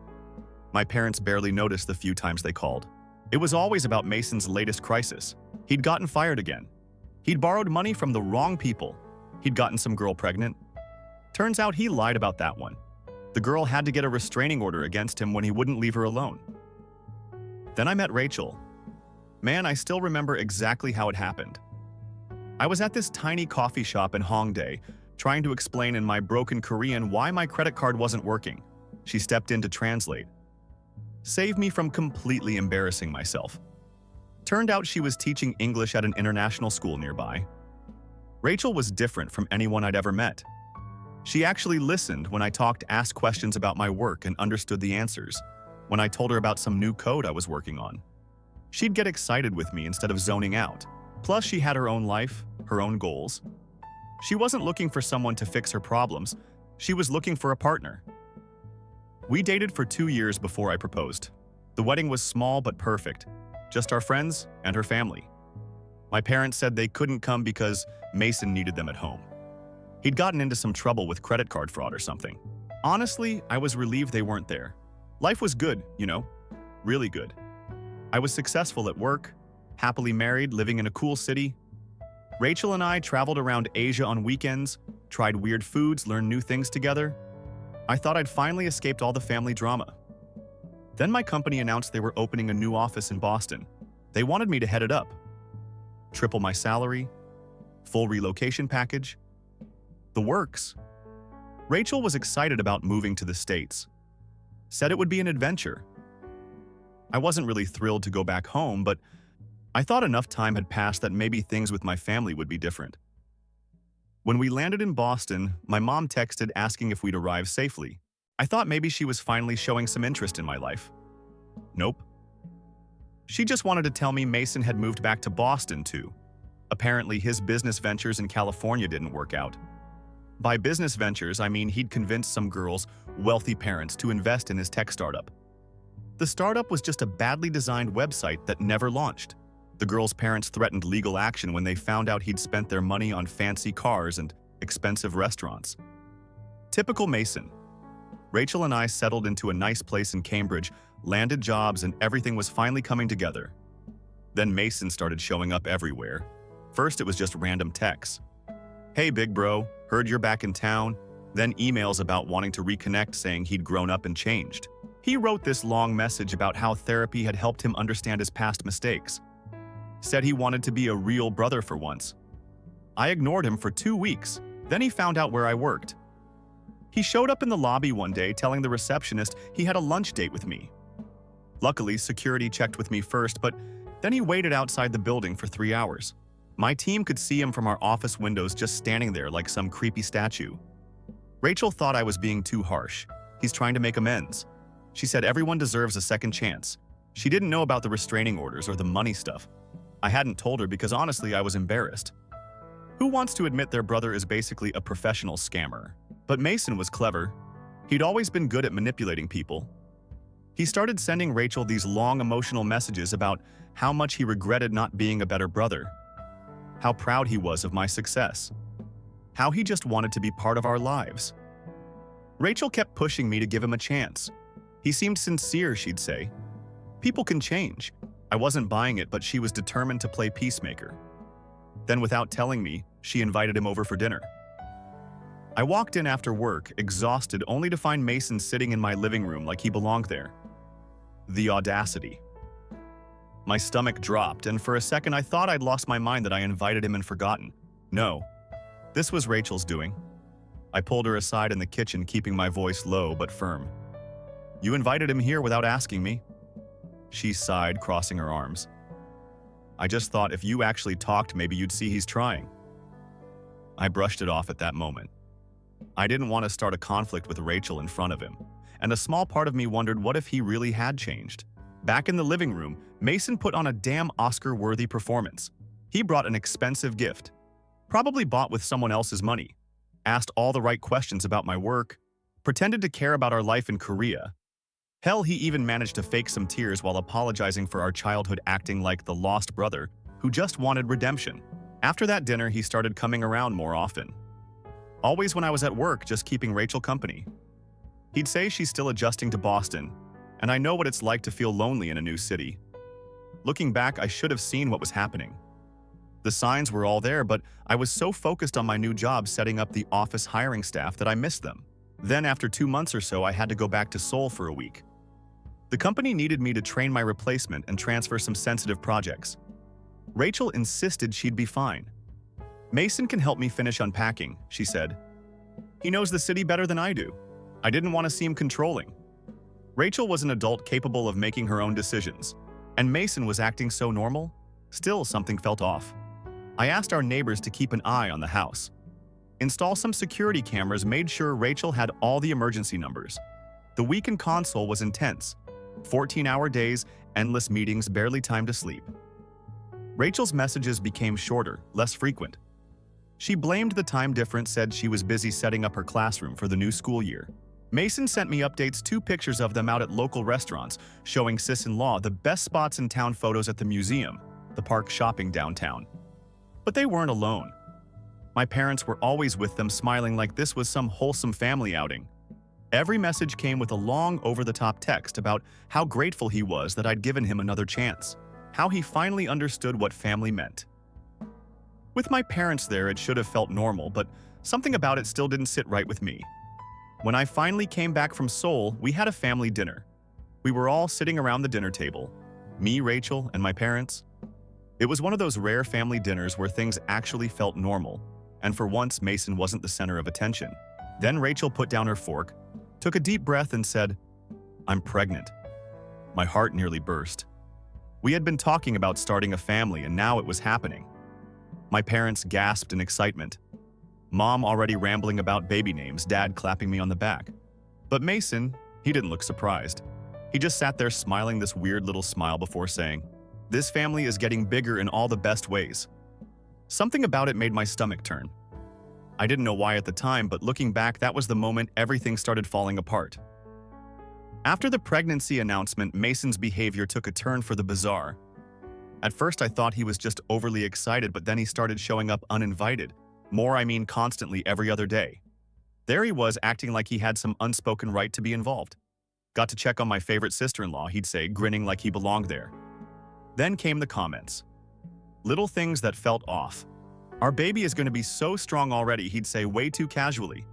My parents barely noticed the few times they called. It was always about Mason's latest crisis. He'd gotten fired again. He'd borrowed money from the wrong people. He'd gotten some girl pregnant. Turns out he lied about that one. The girl had to get a restraining order against him when he wouldn't leave her alone. Then I met Rachel. Man, I still remember exactly how it happened. I was at this tiny coffee shop in Hongdae, trying to explain in my broken Korean why my credit card wasn't working. She stepped in to translate. Saved me from completely embarrassing myself. Turned out she was teaching English at an international school nearby. Rachel was different from anyone I'd ever met. She actually listened when I talked, asked questions about my work, and understood the answers. when I told her about some new code I was working on. She'd get excited with me instead of zoning out. Plus, she had her own life, her own goals. She wasn't looking for someone to fix her problems. She was looking for a partner. We dated for 2 years before I proposed. The wedding was small but perfect, just our friends and her family. My parents said they couldn't come because Mason needed them at home. He'd gotten into some trouble with credit card fraud or something. Honestly, I was relieved they weren't there. Life was good, really good. I was successful at work, happily married, living in a cool city. Rachel and I traveled around Asia on weekends, tried weird foods, learned new things together. I thought I'd finally escaped all the family drama. Then my company announced they were opening a new office in Boston. They wanted me to head it up. Triple my salary, full relocation package. The works. Rachel was excited about moving to the States. Said it would be an adventure. I wasn't really thrilled to go back home, but I thought enough time had passed that maybe things with my family would be different. When we landed in Boston, my mom texted asking if we'd arrive safely. I thought maybe she was finally showing some interest in my life. Nope. She just wanted to tell me Mason had moved back to Boston too. Apparently, his business ventures in California didn't work out. By business ventures, I mean he'd convinced some girls' wealthy parents to invest in his tech startup. The startup was just a badly designed website that never launched. The girls' parents threatened legal action when they found out he'd spent their money on fancy cars and expensive restaurants. Typical Mason. Rachel and I settled into a nice place in Cambridge, landed jobs, and everything was finally coming together. Then Mason started showing up everywhere. First, it was just random texts. "Hey, big bro, heard you're back in town." Then emails about wanting to reconnect, saying he'd grown up and changed. He wrote this long message about how therapy had helped him understand his past mistakes. Said he wanted to be a real brother for once. I ignored him for 2 weeks. Then he found out where I worked. He showed up in the lobby one day telling the receptionist he had a lunch date with me. Luckily, security checked with me first, but then he waited outside the building for 3 hours. My team could see him from our office windows just standing there like some creepy statue. Rachel thought I was being too harsh. He's trying to make amends. She said everyone deserves a second chance. She didn't know about the restraining orders or the money stuff. I hadn't told her because honestly I was embarrassed. Who wants to admit their brother is basically a professional scammer? But Mason was clever. He'd always been good at manipulating people. He started sending Rachel these long emotional messages about how much he regretted not being a better brother, how proud he was of my success, how he just wanted to be part of our lives. Rachel kept pushing me to give him a chance. He seemed sincere, she'd say. People can change. I wasn't buying it, but she was determined to play peacemaker. Then, without telling me, she invited him over for dinner. I walked in after work, exhausted, only to find Mason sitting in my living room like he belonged there. The audacity. My stomach dropped, and for a second I thought I'd lost my mind that I invited him and forgotten. No, this was Rachel's doing. I pulled her aside in the kitchen, keeping my voice low but firm. "You invited him here without asking me." She sighed, crossing her arms. "I just thought if you actually talked, maybe you'd see he's trying." I brushed it off at that moment. I didn't want to start a conflict with Rachel in front of him, and a small part of me wondered what if he really had changed. Back in the living room, Mason put on a damn Oscar-worthy performance. He brought an expensive gift, probably bought with someone else's money, asked all the right questions about my work, pretended to care about our life in Korea. Hell, he even managed to fake some tears while apologizing for our childhood, acting like the lost brother who just wanted redemption. After that dinner, he started coming around more often. Always when I was at work, just keeping Rachel company. He'd say she's still adjusting to Boston, and I know what it's like to feel lonely in a new city. Looking back, I should have seen what was happening. The signs were all there, but I was so focused on my new job setting up the office hiring staff that I missed them. Then after 2 months or so, I had to go back to Seoul for a week. The company needed me to train my replacement and transfer some sensitive projects. Rachel insisted she'd be fine. "Mason can help me finish unpacking," she said. "He knows the city better than I do." I didn't want to seem controlling. Rachel was an adult capable of making her own decisions, and Mason was acting so normal. Still, something felt off. I asked our neighbors to keep an eye on the house. Install some security cameras, made sure Rachel had all the emergency numbers. The week in console was intense. 14-hour days, endless meetings, barely time to sleep. Rachel's messages became shorter, less frequent. She blamed the time difference, said she was busy setting up her classroom for the new school year. Mason sent me updates, 2 pictures of them out at local restaurants, showing sis-in-law the best spots in town, photos at the museum, the park, shopping downtown. But they weren't alone. My parents were always with them, smiling like this was some wholesome family outing. Every message came with a long, over-the-top text about how grateful he was that I'd given him another chance, how he finally understood what family meant. With my parents there, it should have felt normal, but something about it still didn't sit right with me. When I finally came back from Seoul, we had a family dinner. We were all sitting around the dinner table, me, Rachel, and my parents. It was one of those rare family dinners where things actually felt normal, and for once, Mason wasn't the center of attention. Then Rachel put down her fork, took a deep breath, and said, "I'm pregnant." My heart nearly burst. We had been talking about starting a family, and now it was happening. My parents gasped in excitement. Mom already rambling about baby names, Dad clapping me on the back. But Mason, he didn't look surprised. He just sat there smiling this weird little smile before saying, "This family is getting bigger in all the best ways." Something about it made my stomach turn. I didn't know why at the time, but looking back, that was the moment everything started falling apart. After the pregnancy announcement, Mason's behavior took a turn for the bizarre. At first, I thought he was just overly excited, but then he started showing up uninvited. Constantly every other day. There he was, acting like he had some unspoken right to be involved. "Got to check on my favorite sister-in-law," he'd say, grinning like he belonged there. Then came the comments. Little things that felt off. "Our baby is going to be so strong already," he'd say way too casually.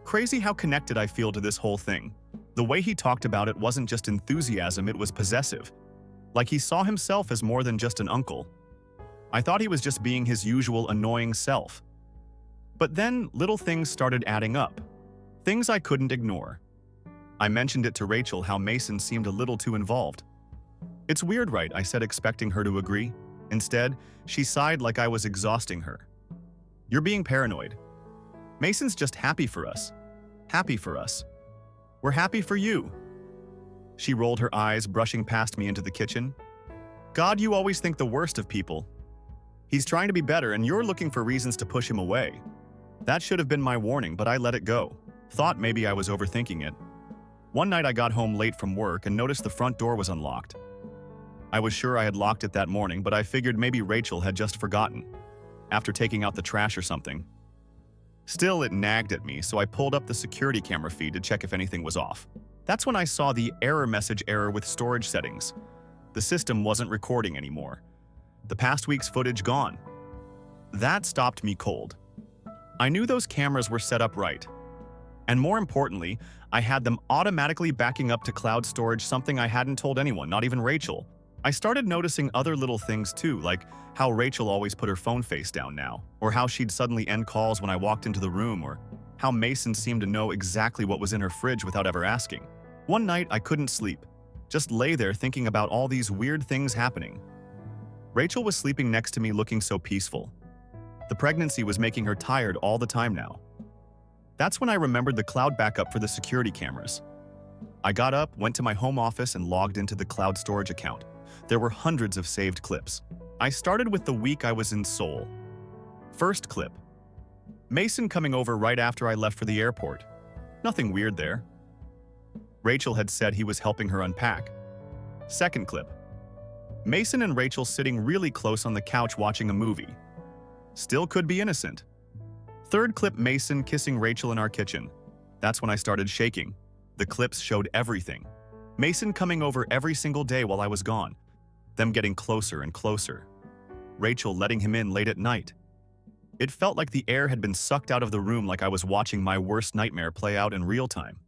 Crazy how connected I feel to this whole thing. The way he talked about it wasn't just enthusiasm, it was possessive. Like he saw himself as more than just an uncle. I thought he was just being his usual annoying self. But then little things started adding up. Things I couldn't ignore. I mentioned it to Rachel how Mason seemed a little too involved. "It's weird, right?" I said, expecting her to agree. Instead, she sighed like I was exhausting her. "You're being paranoid. Mason's just happy for us. Happy for us. We're happy for you." She rolled her eyes, brushing past me into the kitchen. "God, you always think the worst of people. He's trying to be better and you're looking for reasons to push him away. That should have been my warning, but I let it go. Thought maybe I was overthinking it. One night I got home late from work and noticed the front door was unlocked. I was sure I had locked it that morning, but I figured maybe Rachel had just forgotten, after taking out the trash or something. Still, it nagged at me, so I pulled up the security camera feed to check if anything was off. That's when I saw the error message, "Error with storage settings." The system wasn't recording anymore. The past week's footage gone. That stopped me cold. I knew those cameras were set up right. And more importantly, I had them automatically backing up to cloud storage, something I hadn't told anyone, not even Rachel. I started noticing other little things too, like how Rachel always put her phone face down now, or how she'd suddenly end calls when I walked into the room, or how Mason seemed to know exactly what was in her fridge without ever asking. One night, I couldn't sleep. Just lay there thinking about all these weird things happening. Rachel was sleeping next to me looking so peaceful. The pregnancy was making her tired all the time now. That's when I remembered the cloud backup for the security cameras. I got up, went to my home office, and logged into the cloud storage account. There were hundreds of saved clips. I started with the week I was in Seoul. First clip. Mason coming over right after I left for the airport. Nothing weird there. Rachel had said he was helping her unpack. Second clip. Mason and Rachel sitting really close on the couch watching a movie. Still could be innocent. Third clip, Mason kissing Rachel in our kitchen. That's when I started shaking. The clips showed everything. Mason coming over every single day while I was gone. Them getting closer and closer. Rachel letting him in late at night. It felt like the air had been sucked out of the room, like I was watching my worst nightmare play out in real time.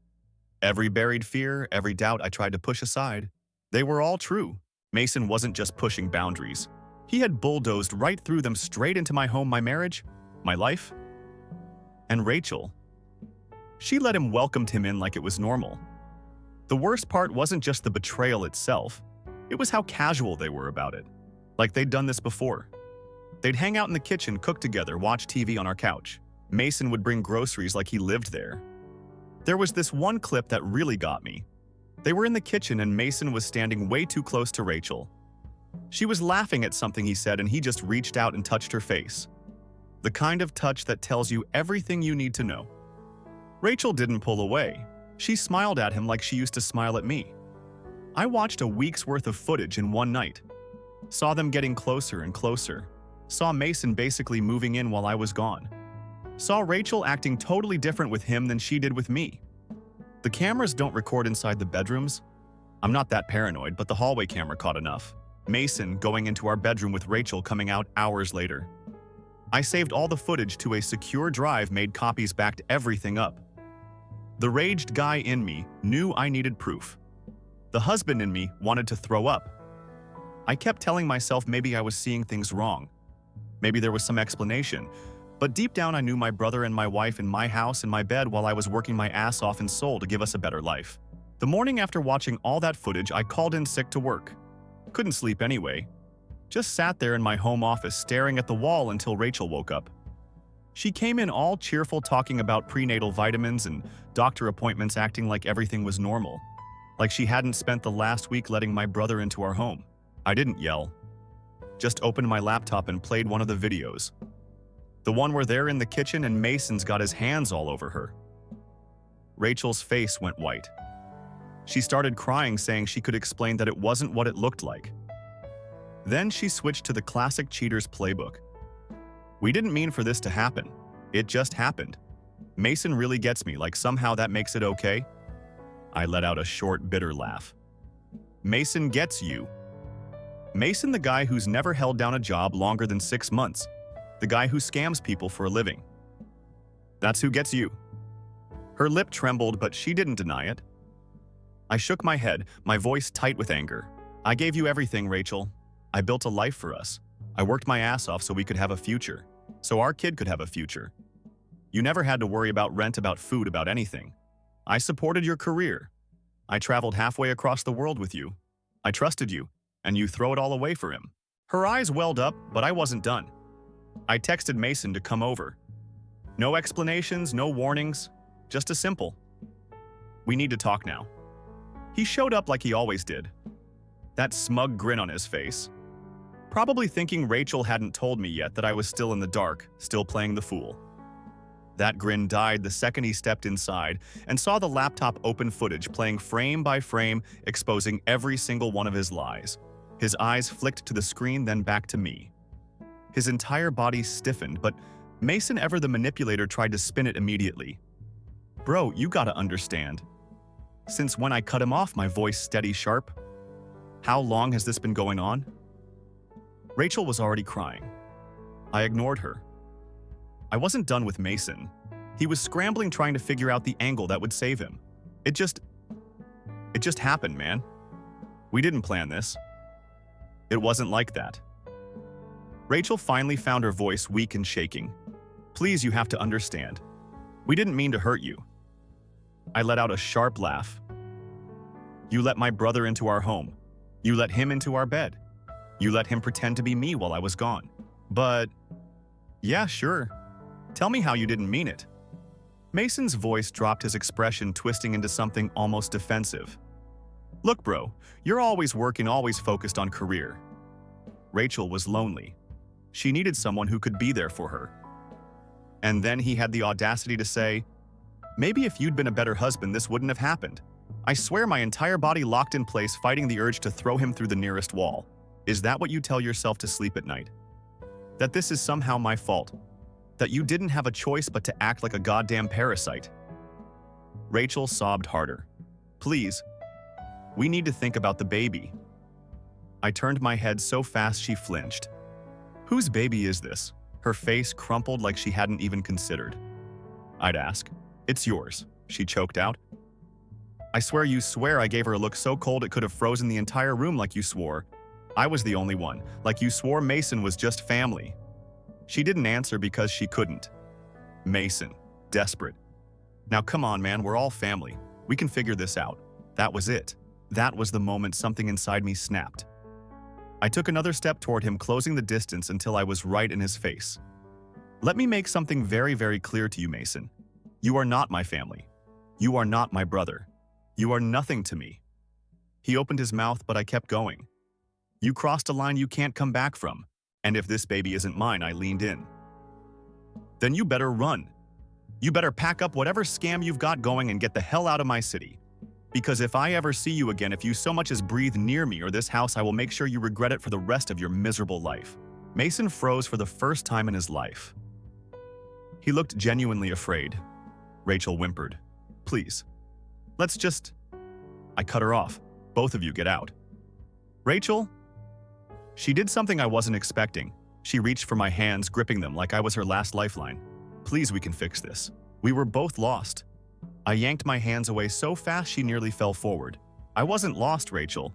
Every buried fear, every doubt I tried to push aside, they were all true. Mason wasn't just pushing boundaries. He had bulldozed right through them, straight into my home, my marriage, my life. And Rachel, she let him, welcomed him in like it was normal. The worst part wasn't just the betrayal itself. It was how casual they were about it. Like they'd done this before. They'd hang out in the kitchen, cook together, watch TV on our couch. Mason would bring groceries like he lived there. There was this one clip that really got me. They were in the kitchen and Mason was standing way too close to Rachel. She was laughing at something he said and he just reached out and touched her face. The kind of touch that tells you everything you need to know. Rachel didn't pull away. She smiled at him like she used to smile at me. I watched a week's worth of footage in one night. Saw them getting closer and closer. Saw Mason basically moving in while I was gone. Saw Rachel acting totally different with him than she did with me. The cameras don't record inside the bedrooms. I'm not that paranoid, but the hallway camera caught enough. Mason going into our bedroom with Rachel coming out hours later. I saved all the footage to a secure drive, made copies, backed everything up. The raged guy in me knew I needed proof. The husband in me wanted to throw up. I kept telling myself maybe I was seeing things wrong. Maybe there was some explanation. But deep down I knew my brother and my wife in my house in my bed while I was working my ass off in Seoul to give us a better life. The morning after watching all that footage, I called in sick to work. Couldn't sleep anyway. Just sat there in my home office staring at the wall until Rachel woke up. She came in all cheerful, talking about prenatal vitamins and doctor appointments, acting like everything was normal. Like she hadn't spent the last week letting my brother into our home. I didn't yell. Just opened my laptop and played one of the videos. The one where they're in the kitchen and Mason's got his hands all over her. Rachel's face went white. She started crying, saying she could explain that it wasn't what it looked like. Then she switched to the classic cheater's playbook. We didn't mean for this to happen. It just happened. Mason really gets me, like somehow that makes it okay? I let out a short, bitter laugh. Mason gets you. Mason, the guy who's never held down a job longer than 6 months. The guy who scams people for a living. That's who gets you. Her lip trembled, but she didn't deny it. I shook my head, my voice tight with anger. I gave you everything, Rachel. I built a life for us. I worked my ass off so we could have a future. So our kid could have a future. You never had to worry about rent, about food, about anything. I supported your career. I traveled halfway across the world with you. I trusted you, and you throw it all away for him. Her eyes welled up, but I wasn't done. I texted Mason to come over. No explanations, no warnings, just a simple, "We need to talk now." He showed up like he always did. That smug grin on his face. Probably thinking Rachel hadn't told me yet that I was still in the dark, still playing the fool. That grin died the second he stepped inside and saw the laptop open footage playing frame by frame, exposing every single one of his lies. His eyes flicked to the screen, then back to me. His entire body stiffened, but Mason, ever the manipulator, tried to spin it immediately. "Bro, you gotta understand. Since when I cut him off," my voice steady, sharp. "How long has this been going on?" Rachel was already crying. I ignored her. I wasn't done with Mason. He was scrambling, trying to figure out the angle that would save him. It just happened, man. We didn't plan this. It wasn't like that. Rachel finally found her voice weak and shaking. "Please, you have to understand. We didn't mean to hurt you." I let out a sharp laugh. "You let my brother into our home. You let him into our bed. You let him pretend to be me while I was gone. But, yeah, sure. Tell me how you didn't mean it." Mason's voice dropped, his expression twisting into something almost defensive. "Look, bro, you're always working, always focused on career." Rachel was lonely. She needed someone who could be there for her. And then he had the audacity to say, "Maybe if you'd been a better husband, this wouldn't have happened." I swear my entire body locked in place, fighting the urge to throw him through the nearest wall. Is that what you tell yourself to sleep at night? That this is somehow my fault? That you didn't have a choice but to act like a goddamn parasite? Rachel sobbed harder. "Please, we need to think about the baby." I turned my head so fast she flinched. "Whose baby is this?" Her face crumpled like she hadn't even considered. I'd ask. "It's yours," she choked out. "I swear you swear." I gave her a look so cold it could have frozen the entire room. "Like you swore I was the only one. Like you swore Mason was just family." She didn't answer because she couldn't. Mason, desperate. "Now come on, man, we're all family. We can figure this out." That was it. That was the moment something inside me snapped. I took another step toward him, closing the distance until I was right in his face. "Let me make something very, very clear to you, Mason. You are not my family. You are not my brother. You are nothing to me. He opened his mouth, but I kept going. You crossed a line you can't come back from. And if this baby isn't mine, I leaned in. Then you better run. You better pack up whatever scam you've got going and get the hell out of my city. Because if I ever see you again, if you so much as breathe near me or this house, I will make sure you regret it for the rest of your miserable life. Mason froze for the first time in his life. He looked genuinely afraid. Rachel whimpered, "Please, let's just..." I cut her off. "Both of you get out." "Rachel?" She did something I wasn't expecting. She reached for my hands, gripping them like I was her last lifeline. "Please, we can fix this. We were both lost." I yanked my hands away so fast she nearly fell forward. "I wasn't lost, Rachel.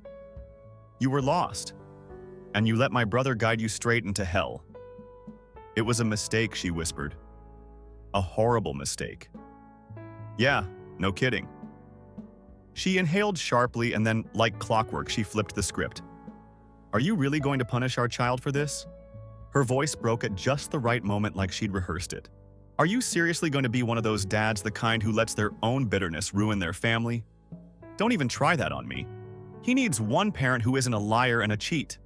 You were lost. And you let my brother guide you straight into hell." "It was a mistake," she whispered. "A horrible mistake." "Yeah, no kidding." She inhaled sharply and then, like clockwork, she flipped the script. "Are you really going to punish our child for this?" Her voice broke at just the right moment, like she'd rehearsed it. "Are you seriously going to be one of those dads, the kind who lets their own bitterness ruin their family? Don't even try that on me. He needs one parent who isn't a liar and a cheat."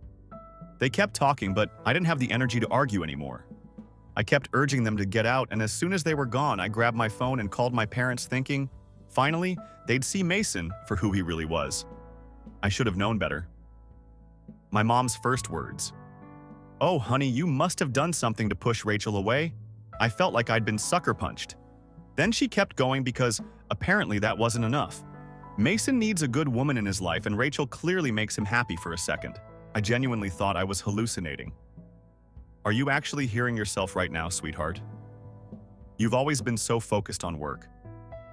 They kept talking, but I didn't have the energy to argue anymore. I kept urging them to get out, and as soon as they were gone, I grabbed my phone and called my parents, thinking, finally, they'd see Mason for who he really was. I should have known better. My mom's first words. "Oh, honey, you must have done something to push Rachel away." I felt like I'd been sucker punched. Then she kept going because apparently that wasn't enough. Mason needs a good woman in his life, and Rachel clearly makes him happy for a second. I genuinely thought I was hallucinating. "Are you actually hearing yourself right now, sweetheart? You've always been so focused on work.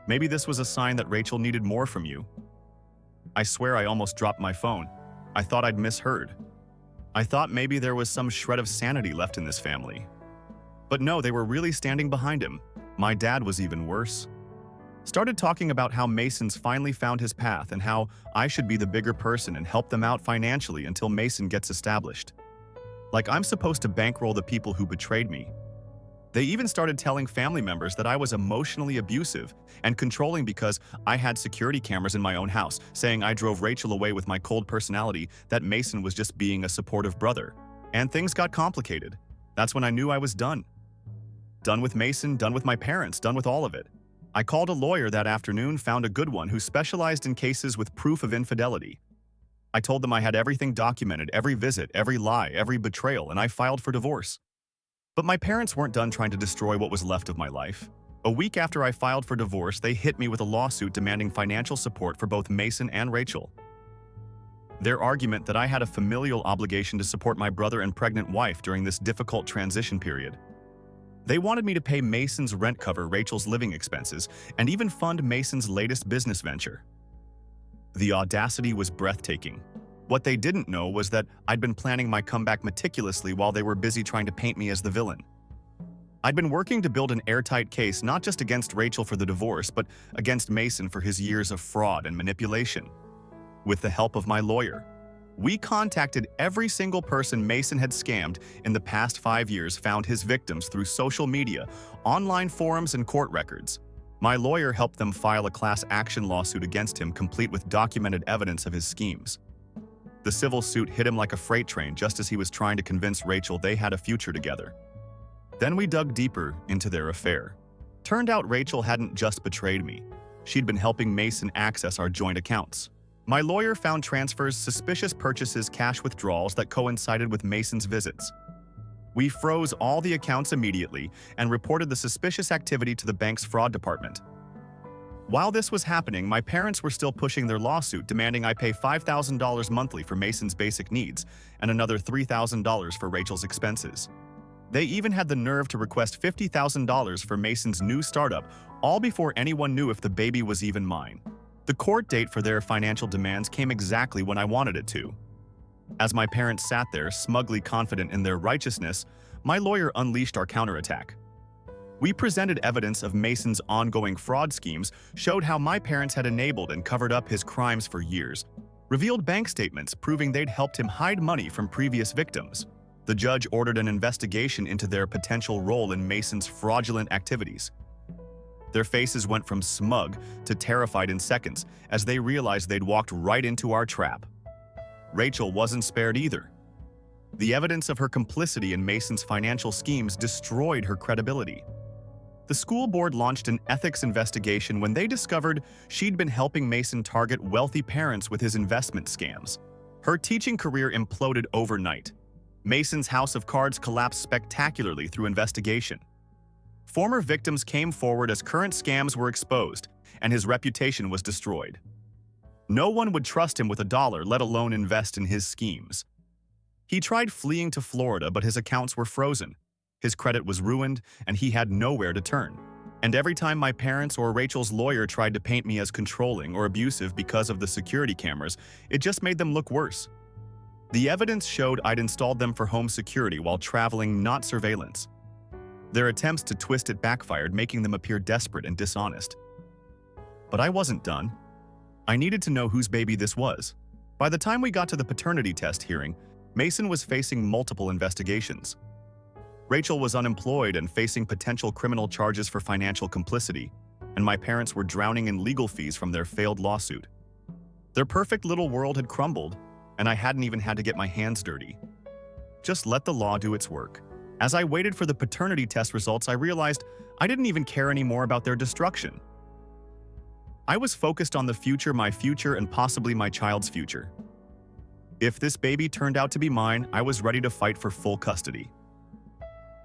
Maybe this was a sign that Rachel needed more from you." I swear I almost dropped my phone. I thought I'd misheard. I thought maybe there was some shred of sanity left in this family. But no, they were really standing behind him. My dad was even worse. Started talking about how Mason's finally found his path and how I should be the bigger person and help them out financially until Mason gets established. Like I'm supposed to bankroll the people who betrayed me. They even started telling family members that I was emotionally abusive and controlling because I had security cameras in my own house, saying I drove Rachel away with my cold personality, that Mason was just being a supportive brother. And things got complicated. That's when I knew I was done. Done with Mason, done with my parents, done with all of it. I called a lawyer that afternoon, found a good one who specialized in cases with proof of infidelity. I told them I had everything documented, every visit, every lie, every betrayal, and I filed for divorce. But my parents weren't done trying to destroy what was left of my life. A week after I filed for divorce, they hit me with a lawsuit demanding financial support for both Mason and Rachel. Their argument that I had a familial obligation to support my brother and pregnant wife during this difficult transition period. They wanted me to pay Mason's rent, cover Rachel's living expenses, and even fund Mason's latest business venture. The audacity was breathtaking. What they didn't know was that I'd been planning my comeback meticulously while they were busy trying to paint me as the villain. I'd been working to build an airtight case not just against Rachel for the divorce, but against Mason for his years of fraud and manipulation. With the help of my lawyer, we contacted every single person Mason had scammed in the past 5 years, found his victims through social media, online forums, and court records. My lawyer helped them file a class action lawsuit against him, complete with documented evidence of his schemes. The civil suit hit him like a freight train just as he was trying to convince Rachel they had a future together. Then we dug deeper into their affair. Turned out Rachel hadn't just betrayed me. She'd been helping Mason access our joint accounts. My lawyer found transfers, suspicious purchases, cash withdrawals that coincided with Mason's visits. We froze all the accounts immediately and reported the suspicious activity to the bank's fraud department. While this was happening, my parents were still pushing their lawsuit, demanding I pay $5,000 monthly for Mason's basic needs and another $3,000 for Rachel's expenses. They even had the nerve to request $50,000 for Mason's new startup, all before anyone knew if the baby was even mine. The court date for their financial demands came exactly when I wanted it to. As my parents sat there, smugly confident in their righteousness, my lawyer unleashed our counterattack. We presented evidence of Mason's ongoing fraud schemes, showed how my parents had enabled and covered up his crimes for years, revealed bank statements proving they'd helped him hide money from previous victims. The judge ordered an investigation into their potential role in Mason's fraudulent activities. Their faces went from smug to terrified in seconds as they realized they'd walked right into our trap. Rachel wasn't spared either. The evidence of her complicity in Mason's financial schemes destroyed her credibility. The school board launched an ethics investigation when they discovered she'd been helping Mason target wealthy parents with his investment scams. Her teaching career imploded overnight. Mason's house of cards collapsed spectacularly through investigation. Former victims came forward as current scams were exposed, and his reputation was destroyed. No one would trust him with $1, let alone invest in his schemes. He tried fleeing to Florida, but his accounts were frozen. His credit was ruined, and he had nowhere to turn. And every time my parents or Rachel's lawyer tried to paint me as controlling or abusive because of the security cameras, it just made them look worse. The evidence showed I'd installed them for home security while traveling, not surveillance. Their attempts to twist it backfired, making them appear desperate and dishonest. But I wasn't done. I needed to know whose baby this was. By the time we got to the paternity test hearing, Mason was facing multiple investigations. Rachel was unemployed and facing potential criminal charges for financial complicity, and my parents were drowning in legal fees from their failed lawsuit. Their perfect little world had crumbled, and I hadn't even had to get my hands dirty. Just let the law do its work. As I waited for the paternity test results, I realized I didn't even care anymore about their destruction. I was focused on the future, my future, and possibly my child's future. If this baby turned out to be mine, I was ready to fight for full custody.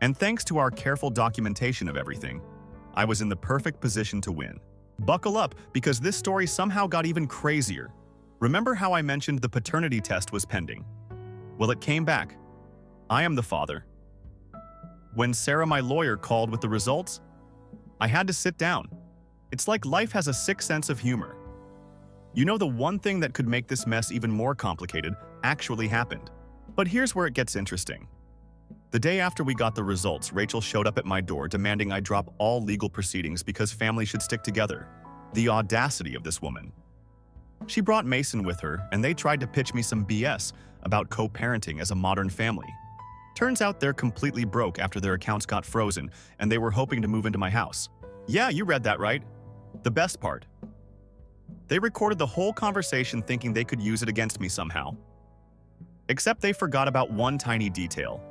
And thanks to our careful documentation of everything, I was in the perfect position to win. Buckle up, because this story somehow got even crazier. Remember how I mentioned the paternity test was pending? Well, it came back. I am the father. When Sarah, my lawyer, called with the results, I had to sit down. It's like life has a sick sense of humor. You know, the one thing that could make this mess even more complicated actually happened. But here's where it gets interesting. The day after we got the results, Rachel showed up at my door demanding I drop all legal proceedings because family should stick together. The audacity of this woman. She brought Mason with her, and they tried to pitch me some BS about co-parenting as a modern family. Turns out they're completely broke after their accounts got frozen, and they were hoping to move into my house. Yeah, you read that right. The best part. They recorded the whole conversation thinking they could use it against me somehow. Except they forgot about one tiny detail.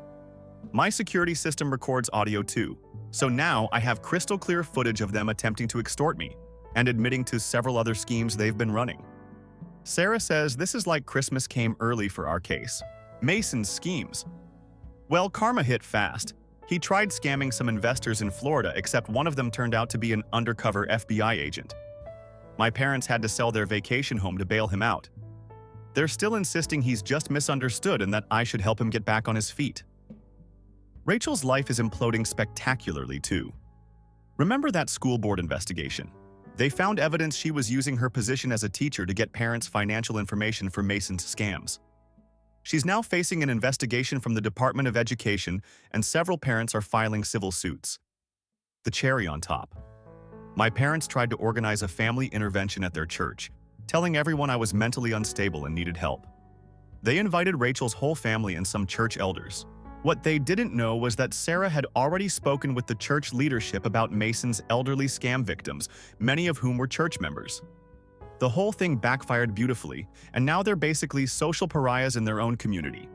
My security system records audio too, so now I have crystal clear footage of them attempting to extort me and admitting to several other schemes they've been running. Sarah says this is like Christmas came early for our case. Mason's schemes. Well, karma hit fast. He tried scamming some investors in Florida, except one of them turned out to be an undercover FBI agent. My parents had to sell their vacation home to bail him out. They're still insisting he's just misunderstood and that I should help him get back on his feet. Rachel's life is imploding spectacularly too. Remember that school board investigation? They found evidence she was using her position as a teacher to get parents' financial information for Mason's scams. She's now facing an investigation from the Department of Education, and several parents are filing civil suits. The cherry on top. My parents tried to organize a family intervention at their church, telling everyone I was mentally unstable and needed help. They invited Rachel's whole family and some church elders. What they didn't know was that Sarah had already spoken with the church leadership about Mason's elderly scam victims, many of whom were church members. The whole thing backfired beautifully, and now they're basically social pariahs in their own community.